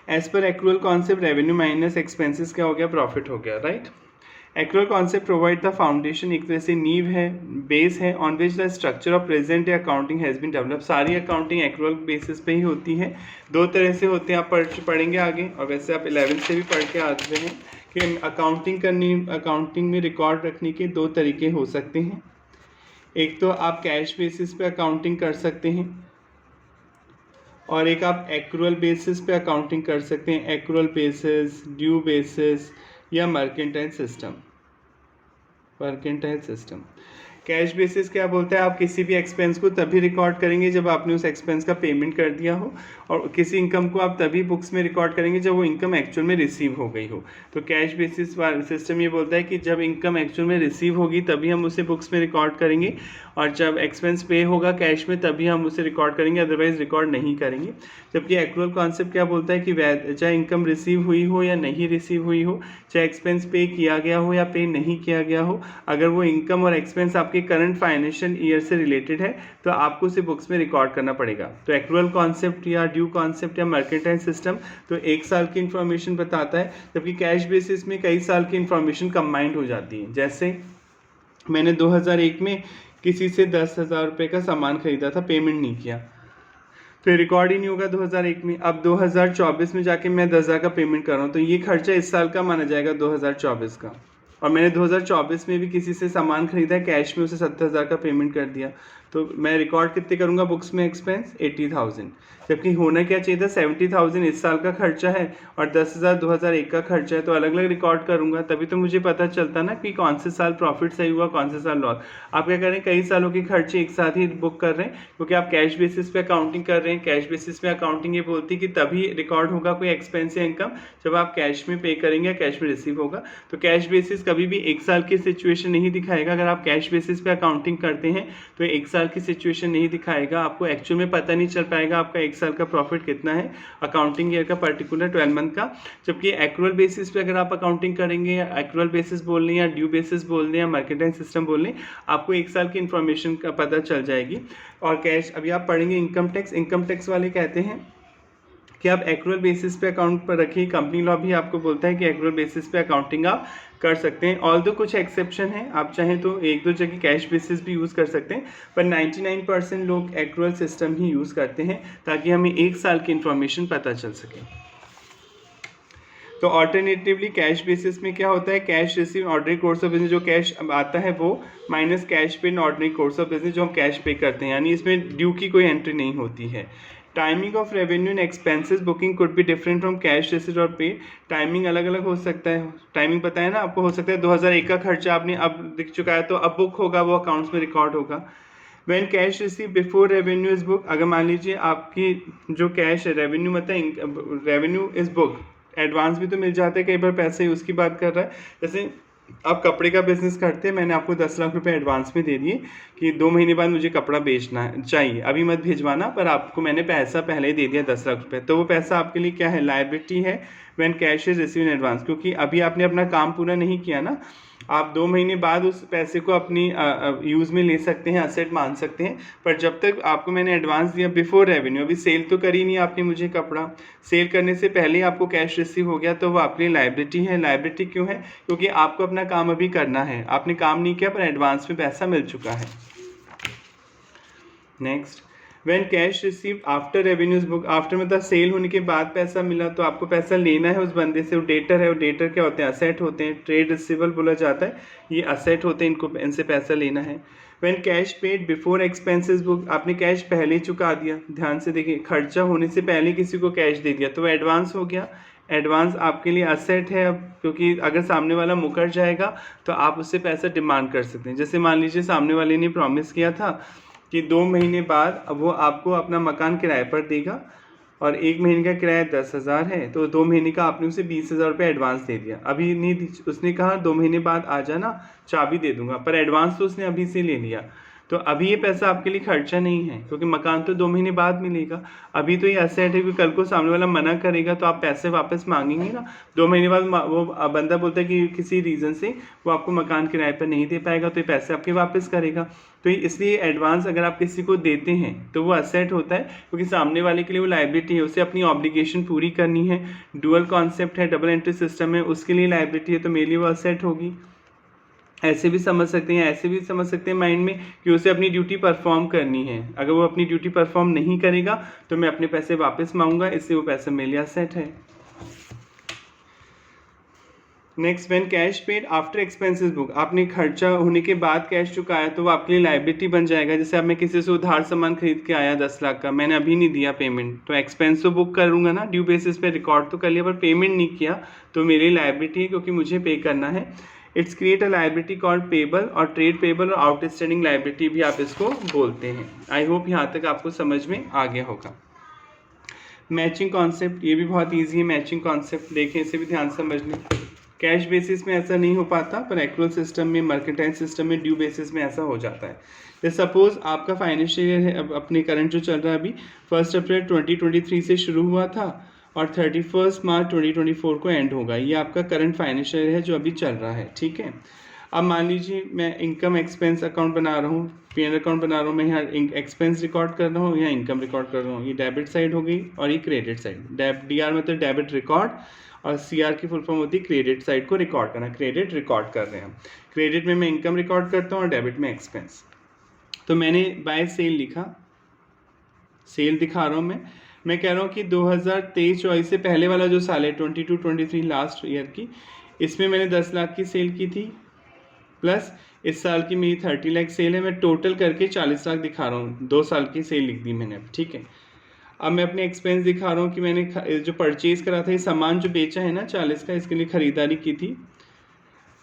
As per accrual concept revenue minus expenses क्या हो गया, प्रॉफिट हो गया, right. Accrual concept provide the foundation, एक तरह से नींव है, बेस है, on which the structure of present accounting has been develop. सारी अकाउंटिंग एक्रूअल बेसिस पे ही होती है। 2 तरह से होते हैं, आप पढ़ेंगे आगे, और वैसे आप 11th से भी पढ़ के आते हैं कि अकाउंटिंग में रिकॉर्ड रखने के 2 तरीके हो सकते हैं। एक तो आप कैश बेसिस पे अकाउंटिंग कर सकते हैं और एक आप एक्रूअल बेसिस पे अकाउंटिंग कर सकते हैं। एक्रूअल बेसिस, ड्यू बेसिस या मर्केंटाइल सिस्टम। कैश बेसिस क्या बोलता है, आप किसी भी एक्सपेंस को तभी रिकॉर्ड करेंगे जब आपने उस एक्सपेंस का पेमेंट कर दिया हो, और किसी इनकम को आप तभी बुक्स में रिकॉर्ड करेंगे जब वो इनकम एक्चुअल में रिसीव हो गई हो। तो कैश बेसिस सिस्टम ये बोलता है कि जब इनकम एक्चुअल में रिसीव होगी तभी हम उसे बुक्स में रिकॉर्ड करेंगे, और जब एक्सपेंस पे होगा कैश में तभी हम उसे रिकॉर्ड करेंगे, अदरवाइज रिकॉर्ड नहीं करेंगे। जबकि एक्रूअल कॉन्सेप्ट क्या बोलता है कि चाहे इनकम रिसीव हुई हो या नहीं रिसीव हुई हो, चाहे एक्सपेंस पे किया गया हो या पे नहीं किया गया हो, अगर वो इनकम और एक्सपेंस आपके करंट फाइनेंशियल ईयर से रिलेटेड है तो आपको उसे बुक्स में रिकॉर्ड करना पड़ेगा। तो एक्रूअल कॉन्सेप्ट या ड्यू कॉन्सेप्ट या मर्केंटाइल सिस्टम तो 1 साल की इन्फॉर्मेशन बताता है, जबकि कैश बेसिस में कई साल की इन्फॉर्मेशन कंबाइंड हो जाती है। जैसे मैंने 2001 में किसी से 10,000 रुपये का सामान खरीदा था, पेमेंट नहीं किया, तो रिकॉर्ड ही नहीं होगा 2001 में। अब 2024 में जाके मैं 10,000 का पेमेंट कर रहा हूँ, तो ये खर्चा इस साल का माना जाएगा 2024 का। और मैंने 2024 में भी किसी से सामान खरीदा है, कैश में उसे 70,000 का पेमेंट कर दिया, तो मैं रिकॉर्ड कितने करूँगा बुक्स में, एक्सपेंस 80,000। जबकि होना क्या चाहिए था, 70,000 इस साल का खर्चा है और 10,000 2001 का खर्चा है, तो अलग अलग रिकॉर्ड करूँगा, तभी तो मुझे पता चलता ना कि कौन से साल प्रॉफिट सही हुआ, कौन से साल लॉस। आप क्या कर रहे हैं, कई सालों के खर्चे एक साथ ही बुक कर रहे हैं, क्योंकि आप कैश बेसिस पे अकाउंटिंग कर रहे हैं। कैश बेसिस पे अकाउंटिंग ये बोलती है कि तभी रिकॉर्ड होगा कोई एक्सपेंस या इनकम जब आप कैश में पे करेंगे, कैश में रिसीव होगा। तो कैश बेसिस कभी भी 1 साल की सिचुएशन नहीं दिखाएगा। अगर आप कैश बेसिस पे अकाउंटिंग करते हैं तो 1 साल साल की सिचुएशन नहीं दिखाएगा, आपको एक्चुअल में पता नहीं चल पाएगा आपका 1 साल का प्रॉफिट कितना है अकाउंटिंग ईयर का पर्टिकुलर 12 मंथ का। जबकि एक्रूअल बेसिस पे अगर आप अकाउंटिंग करेंगे, या एक्रूअल बेसिस बोल लें या ड्यू बेसिस बोल लें या मर्केंटाइल सिस्टम बोल लें, आपको 1 साल की इन्फॉर्मेशन का पता चल जाएगी। और कैश अभी आप पढ़ेंगे इनकम टैक्स वाले कहते हैं कि आप एक्रूअल बेसिस पे अकाउंट पर रखिए। कंपनी लॉ भी आपको बोलता है कि एक्रूअल बेसिस पे अकाउंटिंग आप कर सकते हैं। ऑल दो कुछ एक्सेप्शन हैं, आप चाहें तो एक दो जगह कैश बेसिस भी यूज़ कर सकते हैं, पर 99% लोग एक्रूअल सिस्टम ही यूज़ करते हैं ताकि हमें 1 साल की इन्फॉर्मेशन पता चल सके। तो ऑल्टरनेटिवली कैश बेसिस में क्या होता है, cash receive ordinary course of business, जो कैश आता है वो माइनस कैश पे in ordinary course of business जो हम कैश पे करते हैं, यानी इसमें ड्यू की कोई एंट्री नहीं होती है। Timing of revenue and expenses booking could be different from cash receipt और पे। टाइमिंग अलग अलग हो सकता है, टाइमिंग पता है ना आपको, हो सकता है 2001 का खर्चा आपने अब दिख चुका है तो अब बुक होगा, वो अकाउंट्स में रिकॉर्ड होगा। When cash receive before revenue is book, अगर मान लीजिए आपकी जो कैश है, रेवेन्यू मतलब रेवेन्यू इज बुक, एडवांस भी तो मिल जाते हैं कई बार पैसे, उसकी बात कर रहा है। जैसे आप कपड़े का बिजनेस करते हैं, मैंने आपको 10 लाख रुपए एडवांस में दे दिए कि 2 महीने बाद मुझे कपड़ा बेचना है चाहिए, अभी मत भिजवाना, पर आपको मैंने पैसा पहले ही दे दिया 10 लाख रुपए, तो वो पैसा आपके लिए क्या है, लायबिलिटी है when cash is receive in advance, क्योंकि अभी आपने अपना काम पूरा नहीं किया ना। आप 2 महीने बाद उस पैसे को अपनी यूज़ में ले सकते हैं, असेट मान सकते हैं, पर जब तक आपको मैंने एडवांस दिया बिफोर रेवेन्यू, अभी सेल तो करी नहीं आपने मुझे कपड़ा, सेल करने से पहले ही आपको कैश रिसीव हो गया, तो वो आपके लिए लायबिलिटी है। लायबिलिटी क्यों है, क्योंकि आपको अपना काम अभी करना है, आपने काम नहीं किया पर एडवांस में पैसा मिल चुका है। Next, when cash receive after revenues book, after मतलब सेल होने के बाद पैसा मिला, तो आपको पैसा लेना है उस बंदे से, वो डेटर है, वो डेटर क्या होते हैं, असेट होते हैं, ट्रेड रिसीवेबल बोला जाता है, ये असेट होते हैं, इनको इनसे पैसा लेना है। When cash paid before expenses book, आपने कैश पहले ही चुका दिया, ध्यान से देखिए, खर्चा होने से पहले किसी को कैश दे दिया तो वो एडवांस हो गया। एडवांस आपके लिए असेट है अब, क्योंकि अगर सामने वाला मुकर जाएगा तो आप उससे पैसा डिमांड कर सकते हैं। जैसे मान लीजिए सामने वाले ने प्रॉमिस किया था कि 2 महीने बाद अब वो आपको अपना मकान किराए पर देगा और 1 महीने का किराया 10,000 है, तो 2 महीने का आपने उसे 20,000 रुपये एडवांस दे दिया। अभी नहीं, उसने कहा 2 महीने बाद आ जाना, चाबी दे दूंगा, पर एडवांस तो उसने अभी से ले लिया, तो अभी ये पैसा आपके लिए खर्चा नहीं है, क्योंकि मकान तो 2 महीने बाद मिलेगा। अभी तो ये असेट है, क्योंकि कल को सामने वाला मना करेगा तो आप पैसे वापस मांगेंगे ना। 2 महीने बाद वो बंदा बोलता है कि किसी रीज़न से वो आपको मकान किराए पर नहीं दे पाएगा, तो ये पैसे आपके वापस करेगा। तो इसलिए एडवांस अगर आप किसी को देते हैं तो वो असेट होता है, क्योंकि सामने वाले के लिए वो लायबिलिटी है, उसे अपनी ऑब्लिगेशन पूरी करनी है। डुअल कॉन्सेप्ट है, डबल एंट्री सिस्टम है, उसके लिए लायबिलिटी है, तो मेरे लिए वो असेट होगी। ऐसे भी समझ सकते हैं, ऐसे भी समझ सकते हैं माइंड में कि उसे अपनी ड्यूटी परफॉर्म करनी है, अगर वो अपनी ड्यूटी परफॉर्म नहीं करेगा तो मैं अपने पैसे वापस मांगूंगा, इसलिए वो पैसा मेरे लिए असेट है। Next, when cash paid after expenses book, आपने खर्चा होने के बाद कैश चुकाया तो वो आपके लिए लायबिलिटी बन जाएगा। जैसे अब मैं किसी से उधार सामान खरीद के आया 10 लाख का, मैंने अभी नहीं दिया पेमेंट, तो एक्सपेंस तो बुक करूंगा ना, ड्यू बेसिस पे रिकॉर्ड तो कर लिया, पर पेमेंट नहीं किया तो मेरी लायबिलिटी है, क्योंकि मुझे पे करना है। It's create a liability called payable, और ट्रेड पेबल और आउटस्टैंडिंग लायबिलिटी भी आप इसको बोलते हैं। आई होप यहाँ तक आपको समझ में आ गया होगा। मैचिंग कॉन्सेप्ट, ये भी बहुत ईजी है। मैचिंग कॉन्सेप्ट देखें, इसे भी ध्यान से समझ लें। कैश बेसिस में ऐसा नहीं हो पाता, पर एक्रूअल सिस्टम में, मर्केंटाइल सिस्टम में, ड्यू बेसिस में ऐसा हो जाता है। जैसे सपोज आपका फाइनेंशियल ईयर है, अब अपने करंट जो चल रहा है अभी 1 अप्रैल 2023 से शुरू हुआ था और 31 मार्च 2024 को एंड होगा। ये आपका करंट फाइनेंशियल ईयर है जो अभी चल रहा है, ठीक है। अब मान लीजिए मैं इनकम एक्सपेंस अकाउंट बना रहा हूँ, P&L अकाउंट बना रहा हूँ, मैं यहाँ एक्सपेंस रिकॉर्ड कर रहा हूँ, यहाँ इनकम रिकॉर्ड कर रहा हूँ। ये डेबिट साइड हो गई और ये क्रेडिट साइड। DR मतलब डेबिट रिकॉर्ड, और CR की फुल फॉर्म होती है क्रेडिट साइड को रिकॉर्ड करना। क्रेडिट रिकॉर्ड कर रहे हैं, क्रेडिट में मैं इनकम रिकॉर्ड करता हूँ और डेबिट में एक्सपेंस। तो मैंने बाय सेल लिखा, सेल दिखा रहा हूँ मैं कह रहा हूँ कि 2023-24 से पहले वाला जो साल है 22-23 लास्ट ईयर की, इसमें मैंने 10 लाख की सेल की थी, प्लस इस साल की मेरी 30 लाख सेल है। मैं टोटल करके 40 लाख दिखा रहा हूँ, 2 साल की सेल लिख दी मैंने, ठीक है। अब मैं अपने एक्सपेंस दिखा रहा हूँ कि मैंने जो परचेज़ करा था, ये सामान जो बेचा है ना 40 का, इसके लिए ख़रीदारी की थी।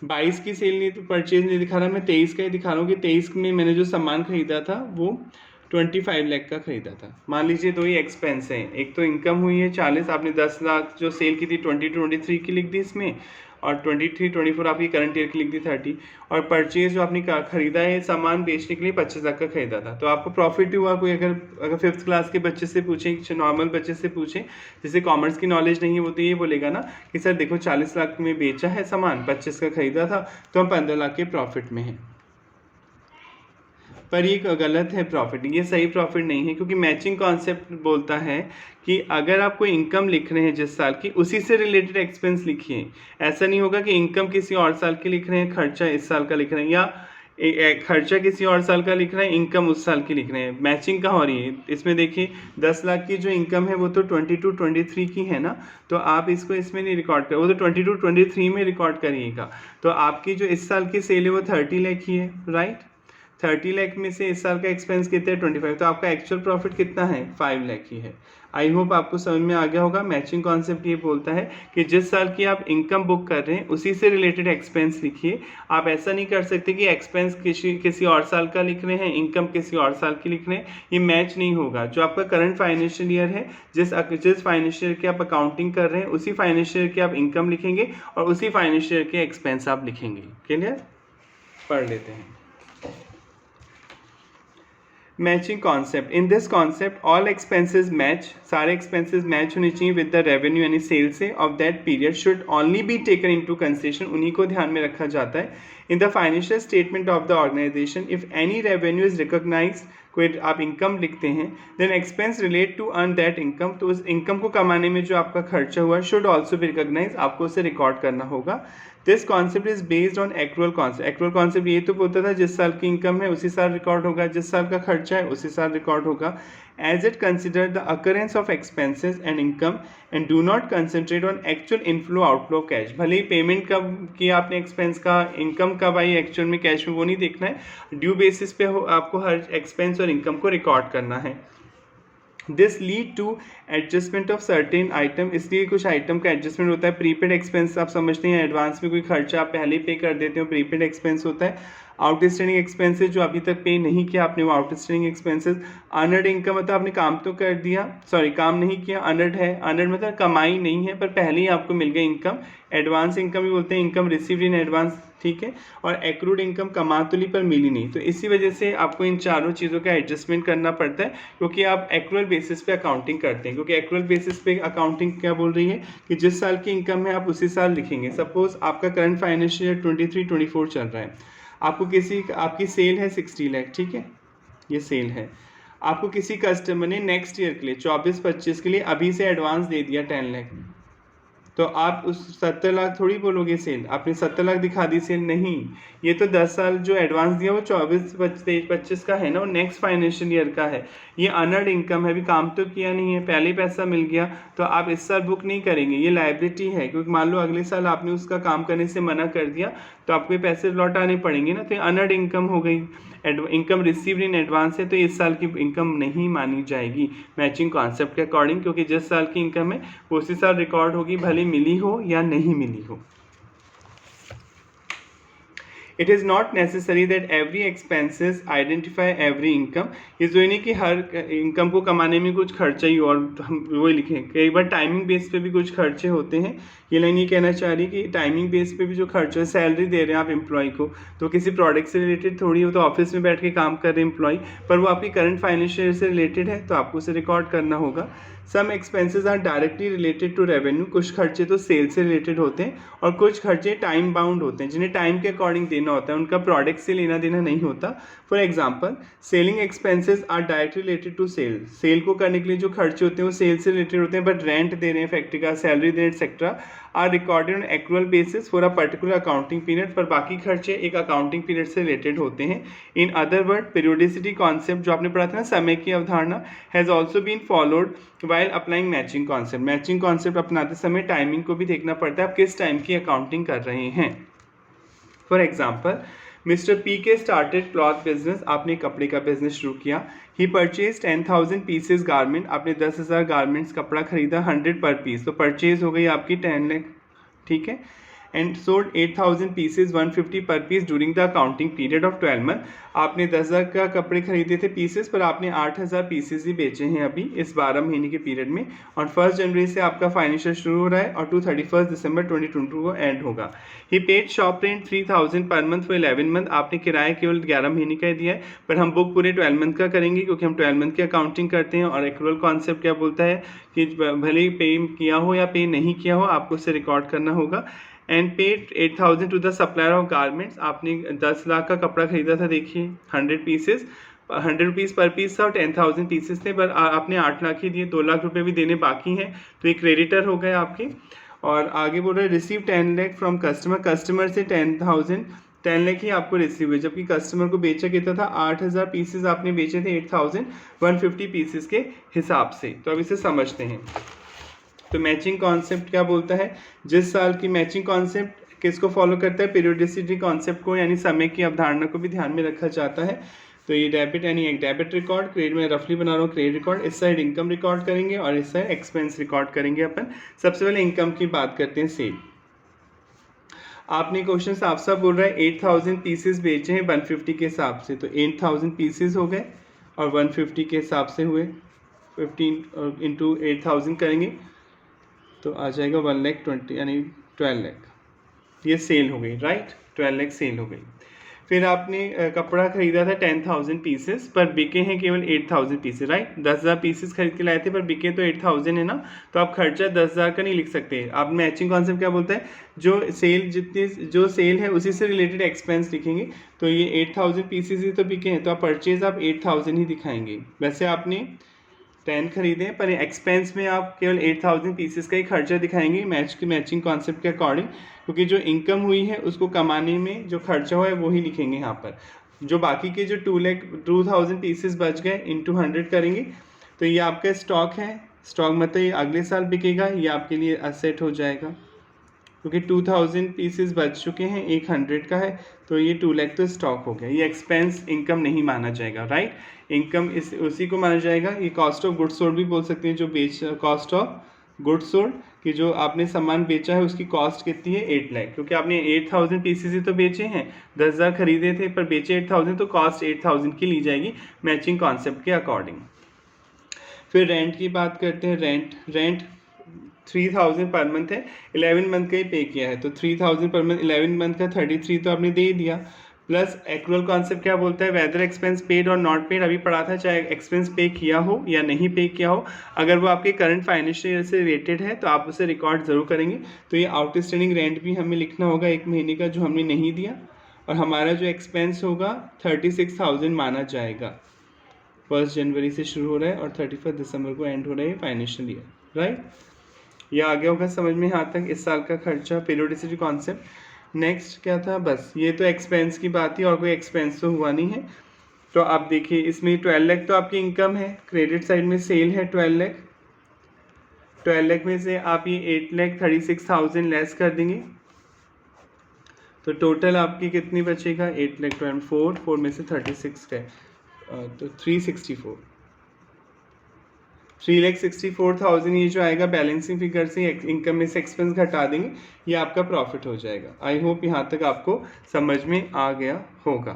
22 की सेल नहीं, तो परचेज नहीं दिखा रहा, मैं 23 का ही दिखा रहा हूँ कि 23 में मैंने जो सामान खरीदा था वो 25 लाख का खरीदा था। मान लीजिए 2 ही एक्सपेंस हैं, एक तो इनकम हुई है 40, आपने 10 लाख जो सेल की थी 2023 की लिख दी इसमें, और 23 24 आपकी करंट ईयर की लिख दी 30, और परचेज जो आपने खरीदा है सामान बेचने के लिए 25 लाख का खरीदा था, तो आपको प्रॉफिट हुआ। कोई अगर 5th क्लास के बच्चे से पूछें, नॉर्मल बच्चे से पूछें जिसे कॉमर्स की नॉलेज नहीं है, वो तो ये बोलेगा ना कि सर देखो 40 लाख में बेचा है सामान, 25 का खरीदा था, तो हम 15 लाख के प्रॉफिट में हैं। पर ये गलत है प्रॉफिट, ये सही प्रॉफिट नहीं है, क्योंकि मैचिंग कॉन्सेप्ट बोलता है कि अगर आप कोई इनकम लिख रहे हैं जिस साल की, उसी से रिलेटेड एक्सपेंस लिखिए। ऐसा नहीं होगा कि इनकम किसी और साल की लिख रहे हैं, खर्चा इस साल का लिख रहे हैं, या खर्चा किसी और साल का लिख रहे हैं, इनकम उस साल की लिख रहे हैं। मैचिंग कहाँ हो रही है इसमें? देखिए 10 लाख की जो इनकम है वो तो 22 23 की है ना, तो आप इसको इसमें नहीं रिकॉर्ड कर, वो तो 22 23 में रिकॉर्ड करिएगा। तो आपकी जो इस साल की सेल है वो 30 लाख ही है, राइट। 30 लाख में से इस साल का एक्सपेंस कितना है? 25, तो आपका एक्चुअल प्रॉफिट कितना है? 5 लाख ही है। आई होप आपको समझ में आ गया होगा। मैचिंग कॉन्सेप्ट ये बोलता है कि जिस साल की आप इनकम बुक कर रहे हैं उसी से रिलेटेड एक्सपेंस लिखिए। आप ऐसा नहीं कर सकते कि एक्सपेंस किसी और साल का लिख रहे हैं, इनकम किसी और साल की लिख रहे हैं, ये मैच नहीं होगा। जो आपका करंट फाइनेंशियल ईयर है, जिस फाइनेंशियल ईयर की आप अकाउंटिंग कर रहे हैं, उसी फाइनेंशियल ईयर की आप इनकम लिखेंगे और उसी फाइनेंशियल ईयर के एक्सपेंस आप लिखेंगे। क्लियर? पढ़ लेते हैं। Matching concept, in this concept all expenses match, सारे एक्सपेंसेस मैच होने चाहिए विद द रेवेन्यू यानी सेल से of that period should only be taken into consideration, उन्हीं को ध्यान में रखा जाता है। In the financial statement of the organisation if any revenue is recognised, कोई आप इनकम लिखते हैं, then expense relate to earn that income, तो उस इनकम को कमाने में जो आपका खर्चा हुआ शुड ऑल्सो बी रिकॉग्नाइज, आपको उसे रिकॉर्ड करना होगा। This concept is based on accrual concept. Accrual concept ये तो बोलता था जिस साल की इनकम है उसी साल रिकॉर्ड होगा, जिस साल का खर्चा है उसी साल रिकॉर्ड होगा। As it consider the occurrence of expenses and income and do not concentrate on actual inflow outflow cash. भले ही पेमेंट कब किया आपने एक्सपेंस का, इनकम कब आई एक्चुअल में कैश में, वो नहीं देखना है। ड्यू बेसिस पे आपको हर एक्सपेंस और इनकम को रिकॉर्ड करना है। This lead to adjustment of certain item, इसलिए कुछ आइटम का एडजस्टमेंट होता है। प्रीपेड एक्सपेंस आप समझते हैं, एडवांस में कोई खर्चा आप पहले ही पे कर देते हो, प्रीपेड एक्सपेंस होता है। आउटस्टैंडिंग एक्सपेंसेस जो अभी तक पे नहीं किया आपने, वो आउटस्टैंडिंग एक्सपेंसेस। अर्नड इनकम मतलब आपने काम तो कर दिया, सॉरी काम नहीं किया, अर्नड है। अर्नड मतलब कमाई नहीं है पर पहले ही आपको मिल गई इनकम। एडवांस इनकम भी बोलते हैं, इनकम रिसीव्ड इन एडवांस, ठीक है। और एक्रूड इनकम कमा तो ली पर मिली नहीं, तो इसी वजह से आपको इन चारों चीज़ों का एडजस्टमेंट करना पड़ता है, क्योंकि आप एक्रुअल बेसिस पे अकाउंटिंग करते हैं। क्योंकि एक्रुअल बेसिस पे अकाउंटिंग क्या बोल रही है कि जिस साल की इनकम है आप उसी साल लिखेंगे। सपोज आपका करंट फाइनेंशियल ईयर 23 24 चल रहा है, आपकी सेल है 60 लाख, ठीक है, ये सेल है। आपको किसी कस्टमर ने नेक्स्ट ईयर के लिए 24 25 के लिए अभी से एडवांस दे दिया 10 लाख, तो आप उस 70 लाख थोड़ी बोलोगे सेल, आपने 70 लाख दिखा दी सेल, नहीं। ये तो 10 साल जो एडवांस दिया वो 24 25 का है ना, वो नेक्स्ट फाइनेंशियल ईयर का है। ये अर्नड इनकम है, अभी काम तो किया नहीं है, पहले पैसा मिल गया, तो आप इस साल बुक नहीं करेंगे, ये लायबिलिटी है। क्योंकि मान लो अगले साल आपने उसका काम करने से मना कर दिया तो आपको ये पैसे लौटाने पड़ेंगे ना, तो ये अर्नड इनकम हो गई। इनकम रिसीव्ड इन एडवांस है तो इस साल की इनकम नहीं मानी जाएगी मैचिंग कॉन्सेप्ट के अकॉर्डिंग, क्योंकि जिस साल की इनकम है वो उसी साल रिकॉर्ड होगी, भले मिली हो या नहीं मिली हो। It is not necessary that every expenses identify every income, ये जो नहीं कि हर इनकम को कमाने में कुछ खर्चा ही और हम वही लिखें। कई बार टाइमिंग बेस पे भी कुछ खर्चे होते हैं। ये लाइन ये कहना चाह रही है कि टाइमिंग बेस पे भी जो खर्चा है, सैलरी दे रहे हैं आप एम्प्लॉय को, तो किसी प्रोडक्ट से रिलेटेड थोड़ी हो, तो ऑफिस में बैठ के काम कर रहे हैं एम्प्लॉय, पर वो आपकी करंट फाइनेंशियल से रिलेटेड है तो आपको उसे रिकॉर्ड करना होगा। Some expenses are directly related to revenue, कुछ खर्चे तो सेल से रिलेटेड होते हैं और कुछ खर्चे टाइम बाउंड होते हैं, जिन्हें टाइम के अकॉर्डिंग देना होता है, उनका प्रोडक्ट से लेना देना नहीं होता। For example selling expenses are directly related to sale, sale को करने के लिए जो खर्चे होते हैं वो सेल से रिलेटेड होते हैं, बट रेंट दे रहे हैं फैक्ट्री का, सैलरी दे रहे हैं etcetera, are recorded on accrual basis for a particular accounting period, पर बाकी खर्चे एक अकाउंटिंग पीरियड से रिलेटेड होते हैं। In other word periodicity concept जो आपने पढ़ा था ना, समय की अवधारणा, has also been followed while applying matching concept. Matching concept अपनाते समय टाइमिंग को भी देखना पड़ता है, आप किस टाइम की अकाउंटिंग कर रहे हैं। फॉर एग्जाम्पल मिस्टर पी के स्टार्टेड क्लॉथ बिजनेस, आपने कपड़े का बिजनेस शुरू किया। ही परचेज 10,000 पीसेज गारमेंट, आपने 10,000 गारमेंट्स कपड़ा खरीदा 100 पर पीस, तो परचेज हो गई आपकी 10 लाख, ठीक है। एंड सोल्ड 8,000 पीसेज 150 पर piece during the accounting period of 12 month. आपने 10,000 का कपड़े खरीदे थे पीसेस, पर आपने 8,000 पीसेस ही बेचे हैं अभी इस 12 महीने के पीरियड में, और 1 जनवरी से आपका फाइनेंशियल शुरू हो रहा है और 31 दिसंबर 2022 को एंड होगा। ही paid shop rent 3,000 per month for 11 month. आपने किराया केवल 11 महीने का दिया है, पर हम बुक पूरे 12 मंथ का करेंगे क्योंकि हम 12 मंथ की अकाउंटिंग करते हैं। और एक्रूअल कॉन्सेप्ट क्या बोलता है कि भले ही पे किया हो या पे नहीं किया हो, आपको उसे रिकॉर्ड करना होगा। And paid 8,000 to the supplier of garments. आपने 10 लाख का कपड़ा खरीदा था, देखिए 100 पीसेस, 100 रुपीज़ पर पीस था और 10,000 पीसेस थे, पर आपने 8 लाख ही दिए, 2 लाख रुपए भी देने बाकी हैं, तो ये क्रेडिटर हो गए आपके। और आगे बोल रहे हैं receive 10 lakh from customer. Customer से 10 लाख ही आपको रिसीव हुए, जबकि कस्टमर को बेचा कितना था, 8,000 पीसेस आपने बेचे थे 8,150 पीसेस के हिसाब से। तो अब इसे समझते हैं। तो मैचिंग कॉन्सेप्ट क्या बोलता है, जिस साल की मैचिंग कॉन्सेप्ट किसको फॉलो करता है, पीरियोडिसिटी कॉन्सेप्ट को, यानी समय की अवधारणा को भी ध्यान में रखा जाता है। तो ये डेबिट यानी एक डेबिट रिकॉर्ड, क्रेडिट में रफली बना रहा हूँ क्रेडिट रिकॉर्ड, इस साइड इनकम रिकॉर्ड करेंगे और इस साइड एक्सपेंस रिकॉर्ड करेंगे अपन। सबसे पहले इनकम की बात करते हैं, सेल। आपने क्वेश्चन साफ साफ बोल रहा है 8,000 पीसेस बेचे हैं 150 के हिसाब से, तो 8,000 पीसेस हो गए और 150 के हिसाब से हुए, 15 इंटू 8,000 करेंगे तो आ जाएगा 1,20,000 यानी 12 लाख। ये सेल हो गई, राइट, 12 लाख सेल हो गई। फिर आपने कपड़ा खरीदा था 10,000 पीसेस, पर बिके हैं केवल 8,000 पीसेस, राइट। 10,000 पीसेस खरीद के लाए थे पर बिके तो 8,000 है ना, तो आप खर्चा 10,000 का नहीं लिख सकते। आप मैचिंग कॉन्सेप्ट क्या बोलता है, जो सेल है उसी से रिलेटेड एक्सपेंस लिखेंगे। तो ये 8,000 पीसेस ही तो बिके हैं, तो आप परचेज आप 8,000 ही दिखाएंगे। वैसे आपने 10 खरीदे, पर एक्सपेंस में आप केवल 8,000 पीसेस का ही खर्चा दिखाएंगे मैचिंग कॉन्सेप्ट के अकॉर्डिंग, क्योंकि जो इनकम हुई है उसको कमाने में जो खर्चा हुआ है वो ही लिखेंगे यहाँ पर। जो बाकी के जो 2,000 पीसेस बच गए इंटू 100 करेंगे, तो ये आपका स्टॉक है। स्टॉक मतलब ये अगले साल बिकेगा, ये आपके लिए असेट हो जाएगा, क्योंकि 2,000 पीसेस बच चुके हैं, एक 100 का है, तो ये 2 लाख तो स्टॉक हो गया। ये एक्सपेंस इनकम नहीं माना जाएगा, राइट। इनकम उसी को माना जाएगा। ये कॉस्ट ऑफ गुड्स सोल्ड भी बोल सकते हैं, जो कॉस्ट ऑफ गुड्स सोल्ड कि जो आपने सामान बेचा है उसकी कॉस्ट कितनी है, 8 लाख, क्योंकि आपने 8,000 पीसेस ही तो बेचे हैं, 10,000 खरीदे थे पर बेचे 8,000, तो कॉस्ट 8,000 की ली जाएगी मैचिंग कॉन्सेप्ट के अकॉर्डिंग। फिर रेंट की बात करते हैं। रेंट 3,000 पर मंथ है, 11 मंथ का ही पे किया है, तो 3,000 पर मंथ 11 मंथ का 33 तो आपने दे ही दिया। प्लस एक्रूअल कॉन्सेप्ट क्या बोलता है, वेदर एक्सपेंस पेड और नॉट पेड, अभी पढ़ा था, चाहे एक्सपेंस पे किया हो या नहीं पे किया हो, अगर वो आपके करंट फाइनेंशियल ईयर से रिलेटेड है तो आप उसे रिकॉर्ड ज़रूर करेंगे। तो ये आउटस्टैंडिंग रेंट भी हमें लिखना होगा एक महीने का जो हमने नहीं दिया, और हमारा जो एक्सपेंस होगा 36,000 माना जाएगा। 1 जनवरी से शुरू हो रहा है और 31 दिसंबर को एंड हो रहा है फाइनेंशियल ईयर, राइट। ये आ गया होगा समझ में यहाँ तक, इस साल का खर्चा, पीरियोडिसिटी कॉन्सेप्ट। नेक्स्ट क्या था, बस ये तो एक्सपेंस की बात थी और कोई एक्सपेंस तो हुआ नहीं है। तो आप देखिए इसमें 12 लाख तो आपकी इनकम है, क्रेडिट साइड में सेल है 12 लाख। 12 लाख में से आप ये 8,36,000 लेस कर देंगे, तो टोटल आपकी कितनी बचेगा, 8 लाख 4 में से 36 का तो 364, 3,64,000 ये जो आएगा बैलेंसिंग फिगर से, इनकम में से एक्सपेंस घटा देंगे, ये आपका प्रॉफिट हो जाएगा। आई होप यहाँ तक आपको समझ में आ गया होगा।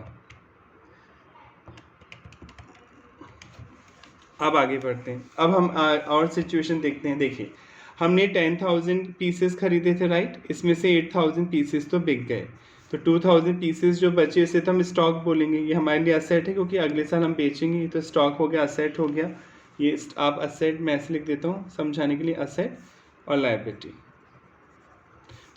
अब आगे बढ़ते हैं। अब हम और सिचुएशन देखते हैं। देखिए हमने 10,000 पीसेस खरीदे थे, राइट, इसमें से 8,000 पीसेस तो बिक गए, तो 2,000 पीसेस जो बचे इसे तो हम स्टॉक बोलेंगे। ये हमारे लिए असेट है क्योंकि अगले साल हम बेचेंगे, ये तो स्टॉक हो गया, असेट हो गया। ये आप असेट मैं ऐसे लिख देता हूँ समझाने के लिए, असेट और लायबिलिटी।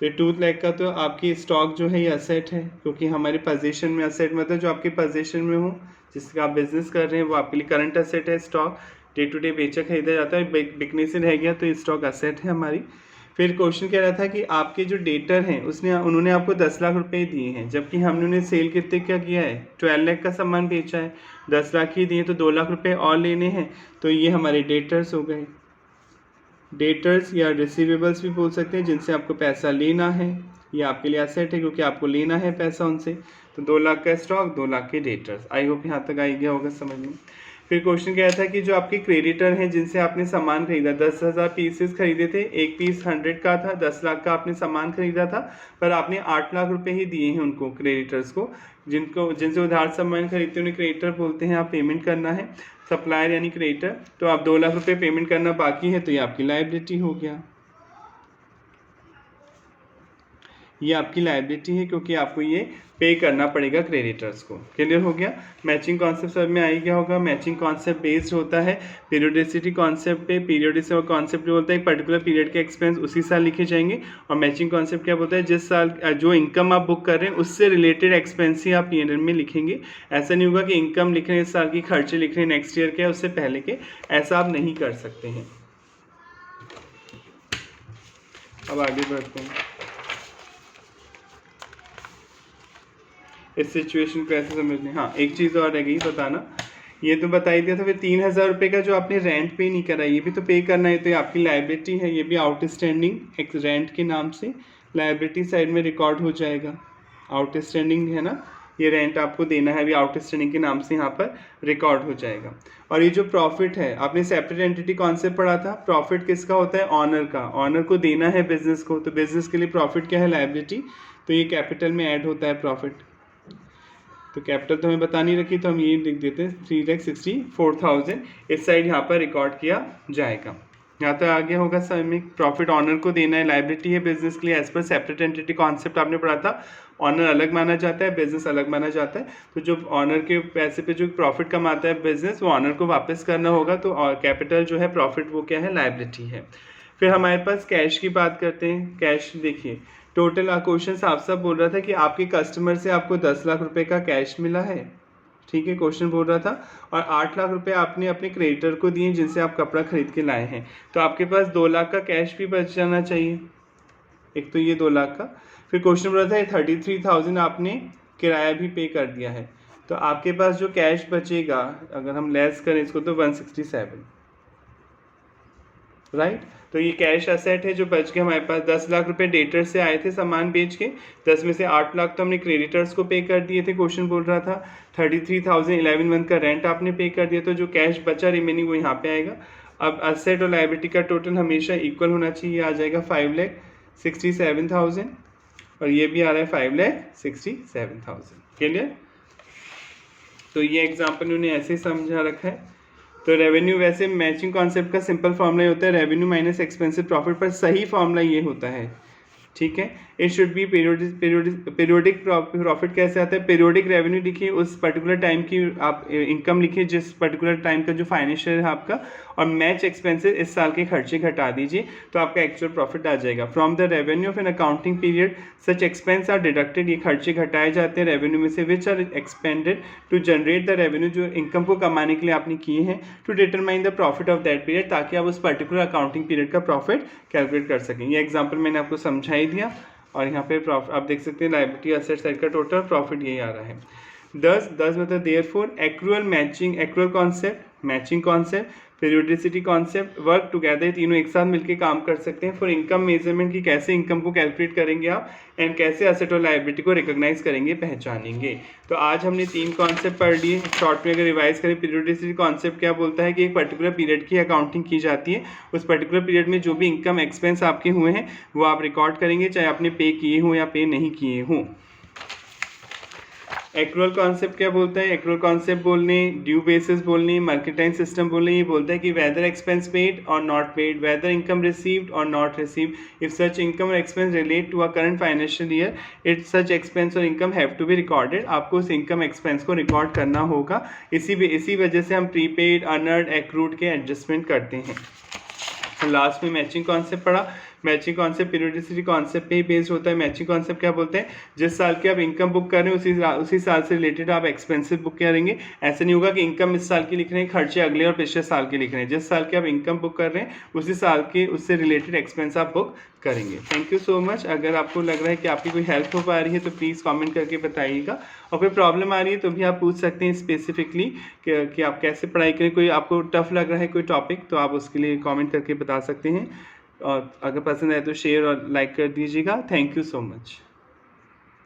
तो 2 लाख का तो आपकी स्टॉक जो है ये असेट है, क्योंकि हमारे पोजीशन में असेट मतलब जो आपके पोजीशन में हो, जिसका आप बिजनेस कर रहे हैं, वो आपके लिए करंट असेट है। स्टॉक डे टू डे बेचा खरीदा जाता है, बिकने से रह गया तो ये स्टॉक असेट है हमारी। फिर क्वेश्चन कह रहा था कि आपके जो डेटर हैं उन्होंने आपको 10 लाख रुपए दिए हैं, जबकि हमने उन्हें सेल कितने क्या किया है, 12 लाख का सामान बेचा है, 10 लाख ही दिए, तो 2 लाख रुपए और लेने हैं, तो ये हमारे डेटर्स हो गए। डेटर्स या रिसीवेबल्स भी बोल सकते हैं, जिनसे आपको पैसा लेना है, ये आपके लिए एसेट है क्योंकि आपको लेना है पैसा उनसे। तो 2 लाख का स्टॉक, 2 लाख के डेटर्स। आई होप यहाँ तक आ गया होगा समझ में। फिर क्वेश्चन क्या था कि जो आपके क्रेडिटर हैं जिनसे आपने सामान खरीदा, 10,000 पीसेस खरीदे थे, एक पीस 100 का था, 10 लाख का आपने सामान खरीदा था, पर आपने 8 लाख रुपए ही दिए हैं उनको, क्रेडिटर्स को। जिनसे उधार सामान खरीदते हैं उन्हें क्रेडिटर बोलते हैं। आप पेमेंट करना है, सप्लायर यानी क्रेडिटर, तो आप 2 लाख रुपए पेमेंट करना बाकी है, तो ये आपकी लायबिलिटी हो गया। ये आपकी लायबिलिटी है क्योंकि आपको ये पे करना पड़ेगा क्रेडिटर्स को। क्लियर हो गया? मैचिंग कॉन्सेप्ट सब में आ गया होगा। मैचिंग कॉन्सेप्ट बेस्ड होता है पीरियोडिसिटी कॉन्सेप्ट पे। पीरियोडिसिटी कॉन्सेप्ट जो होता है एक पर्टिकुलर पीरियड के एक्सपेंस उसी साल लिखे जाएंगे। और मैचिंग कॉन्सेप्ट क्या बोलता है, जिस साल जो इनकम आप बुक कर रहे हैं उससे रिलेटेड एक्सपेंस ही आप P&L में लिखेंगे। ऐसा नहीं होगा कि इनकम लिख रहे हैं इस साल की, खर्चे लिख रहे हैं नेक्स्ट ईयर के, उससे पहले के, ऐसा आप नहीं कर सकते हैं। अब आगे बढ़ते हैं। इस सिचुएशन को ऐसे समझने, हाँ एक चीज़ और रह गई बताना, ये तो बता ही दिया था। फिर 3,000 रुपये का जो आपने रेंट पे नहीं करा, ये भी तो पे करना है, तो ये आपकी लायबिलिटी है। ये भी आउटस्टैंडिंग एक रेंट के नाम से लायबिलिटी साइड में रिकॉर्ड हो जाएगा। आउटस्टैंडिंग है ना, ये रेंट आपको देना है, अभी आउटस्टैंडिंग के नाम से यहाँ पर रिकॉर्ड हो जाएगा। और ये जो प्रॉफिट है, आपने सेपरेट एंटिटी कॉन्सेप्ट पढ़ा था। प्रॉफिट किसका होता है? ऑनर का। ऑनर को देना है बिजनेस को, तो बिजनेस के लिए प्रॉफिट क्या है? लायबिलिटी। तो ये कैपिटल में ऐड होता है प्रॉफिट। तो कैपिटल तो हमें बता नहीं रखी, तो हम ये लिख देते हैं 3,64,000 इस साइड यहाँ पर रिकॉर्ड किया जाएगा। यहाँ तक आगे होगा सर में। प्रॉफिट ऑनर को देना है, लायबिलिटी है बिजनेस के लिए। As per separate entity concept आपने पढ़ा था, ऑनर अलग माना जाता है, बिजनेस अलग माना जाता है। तो जो ऑनर के पैसे पे जो प्रॉफिट कमाता है बिजनेस, वो ऑनर को वापस करना होगा। तो कैपिटल जो है प्रॉफिट वो क्या है? लायबिलिटी है। फिर हमारे पास कैश की बात करते हैं। कैश देखिए, टोटल क्वेश्चन साफ साफ बोल रहा था कि आपके कस्टमर से आपको 10 लाख रुपए का कैश मिला है, ठीक है, क्वेश्चन बोल रहा था। और 8 लाख रुपए आपने अपने क्रेडिटर को दिए जिनसे आप कपड़ा खरीद के लाए हैं, तो आपके पास 2 लाख का कैश भी बच जाना चाहिए। एक तो ये 2 लाख का। फिर क्वेश्चन बोल रहा था 33,000 आपने किराया भी पे कर दिया है, तो आपके पास जो कैश बचेगा, अगर हम लेस करें इसको, तो 167, राइट। तो ये कैश असेट है जो बच के हमारे पास। 10 लाख रुपए डेटर से आए थे सामान बेच के, 10 में से 8 लाख तो हमने क्रेडिटर्स को पे कर दिए थे, क्वेश्चन बोल रहा था। 33,000 11 मंथ का रेंट आपने पे कर दिया, तो जो कैश बचा रिमेनिंग वो यहाँ पे आएगा। अब असेट और लायबिलिटी का टोटल हमेशा इक्वल होना चाहिए, आ जाएगा 5,67,000 और ये भी आ रहा है 5,67,000। क्लियर? तो ये एग्जाम्पल उन्होंने ऐसे समझा रखा है। तो रेवेन्यू, वैसे मैचिंग कॉन्सेप्ट का सिंपल फॉर्मूला होता है रेवेन्यू माइनस एक्सपेंसिव प्रॉफिट, पर सही फॉर्मूला ये होता है, ठीक है। It should be periodic profit कैसे आता है? पीरियोडिक रेवेन्यू लिखिए, उस पर्टिकुलर टाइम की आप इनकम लिखिए जिस पर्टिकुलर टाइम का जो फाइनेंशियल है आपका, और मैच एक्सपेंसेस इस साल के खर्चे घटा दीजिए, तो आपका एक्चुअल प्रॉफिट आ जाएगा। From the revenue of an accounting period such expense are deducted, ये खर्चे घटाए जाते हैं रेवेन्यू में से, which are expended to generate the revenue, जो इनकम को कमाने के लिए आपने किए हैं, to determine the profit of that period, ताकि आप उस पर्टिकुलर अकाउंटिंग पीरियड का प्रॉफिट कैलकुलेट कर सकें। ये एग्जाम्पल मैंने आपको समझा ही दिया। और यहाँ पे प्रॉफिट आप देख सकते हैं, लायबिलिटी असेट साइड का टोटल प्रॉफिट यही आ रहा है। 10 मतलब therefore accrual, matching, accrual concept, matching concept, periodicity concept work together, तीनों एक साथ मिलकर काम कर सकते हैं। फॉर इनकम मेजरमेंट की कैसे इनकम को कैलकुलेट करेंगे आप, एंड कैसे असेट और लायबिलिटी को रिकॉग्नाइज करेंगे, पहचानेंगे। तो आज हमने 3 कॉन्सेप्ट पढ़ लिए। शॉर्ट में अगर रिवाइज करें, पीरियोडिसिटी कॉन्सेप्ट क्या बोलता है कि एक पर्टिकुलर पीरियड की अकाउंटिंग की जाती है, उस पर्टिकुलर पीरियड में जो भी इनकम एक्सपेंस आपके हुए हैं वो आप रिकॉर्ड करेंगे, चाहे आपने पे किए हों या पे नहीं किए हों। एक्रूअल कॉन्सेप्ट क्या बोलता है? एक्रूअल कॉन्सेप्ट बोलने, ड्यू बेसिस बोलने, मर्केंटाइल सिस्टम बोलने, ये बोलता है कि वेदर एक्सपेंस पेड और not paid, whether income received और not received, if such income और expense relate to a current financial year, it such expense और income have to be recorded. आपको उस इनकम एक्सपेंस को रिकॉर्ड करना होगा। इसी वजह से हम प्रीपेड, अर्नर्ड, एक्रूड के एडजस्टमेंट करते हैं। लास्ट में मैचिंग कॉन्सेप्ट पढ़ा। मैचिंग कॉन्सेप्ट पीरियोडिसिटी कॉन्सेप्ट पे ही बेस्ड होता है। मैचिंग कॉन्सेप्ट क्या बोलते हैं? जिस साल की आप इनकम बुक कर रहे हैं उसी साल से रिलेटेड आप एक्सपेंसिव बुक करेंगे। ऐसा नहीं होगा कि इनकम इस साल की लिख रहे हैं, खर्चे अगले और पिछले साल के लिख रहे हैं। जिस साल की आप इनकम बुक कर रहे हैं उसी साल के उससे रिलेटेड एक्सपेंस आप बुक करेंगे। Thank you so much. अगर आपको लग रहा है कि आपकी कोई हेल्प हो पा रही है तो प्लीज़ कमेंट करके बताइएगा, और कोई प्रॉब्लम आ रही है तो भी आप पूछ सकते हैं स्पेसिफिकली कि आप कैसे पढ़ाई करें। कोई आपको टफ लग रहा है कोई टॉपिक तो आप उसके लिए कमेंट करके बता सकते हैं, और अगर पसंद आए तो शेयर और लाइक कर दीजिएगा। Thank you so much.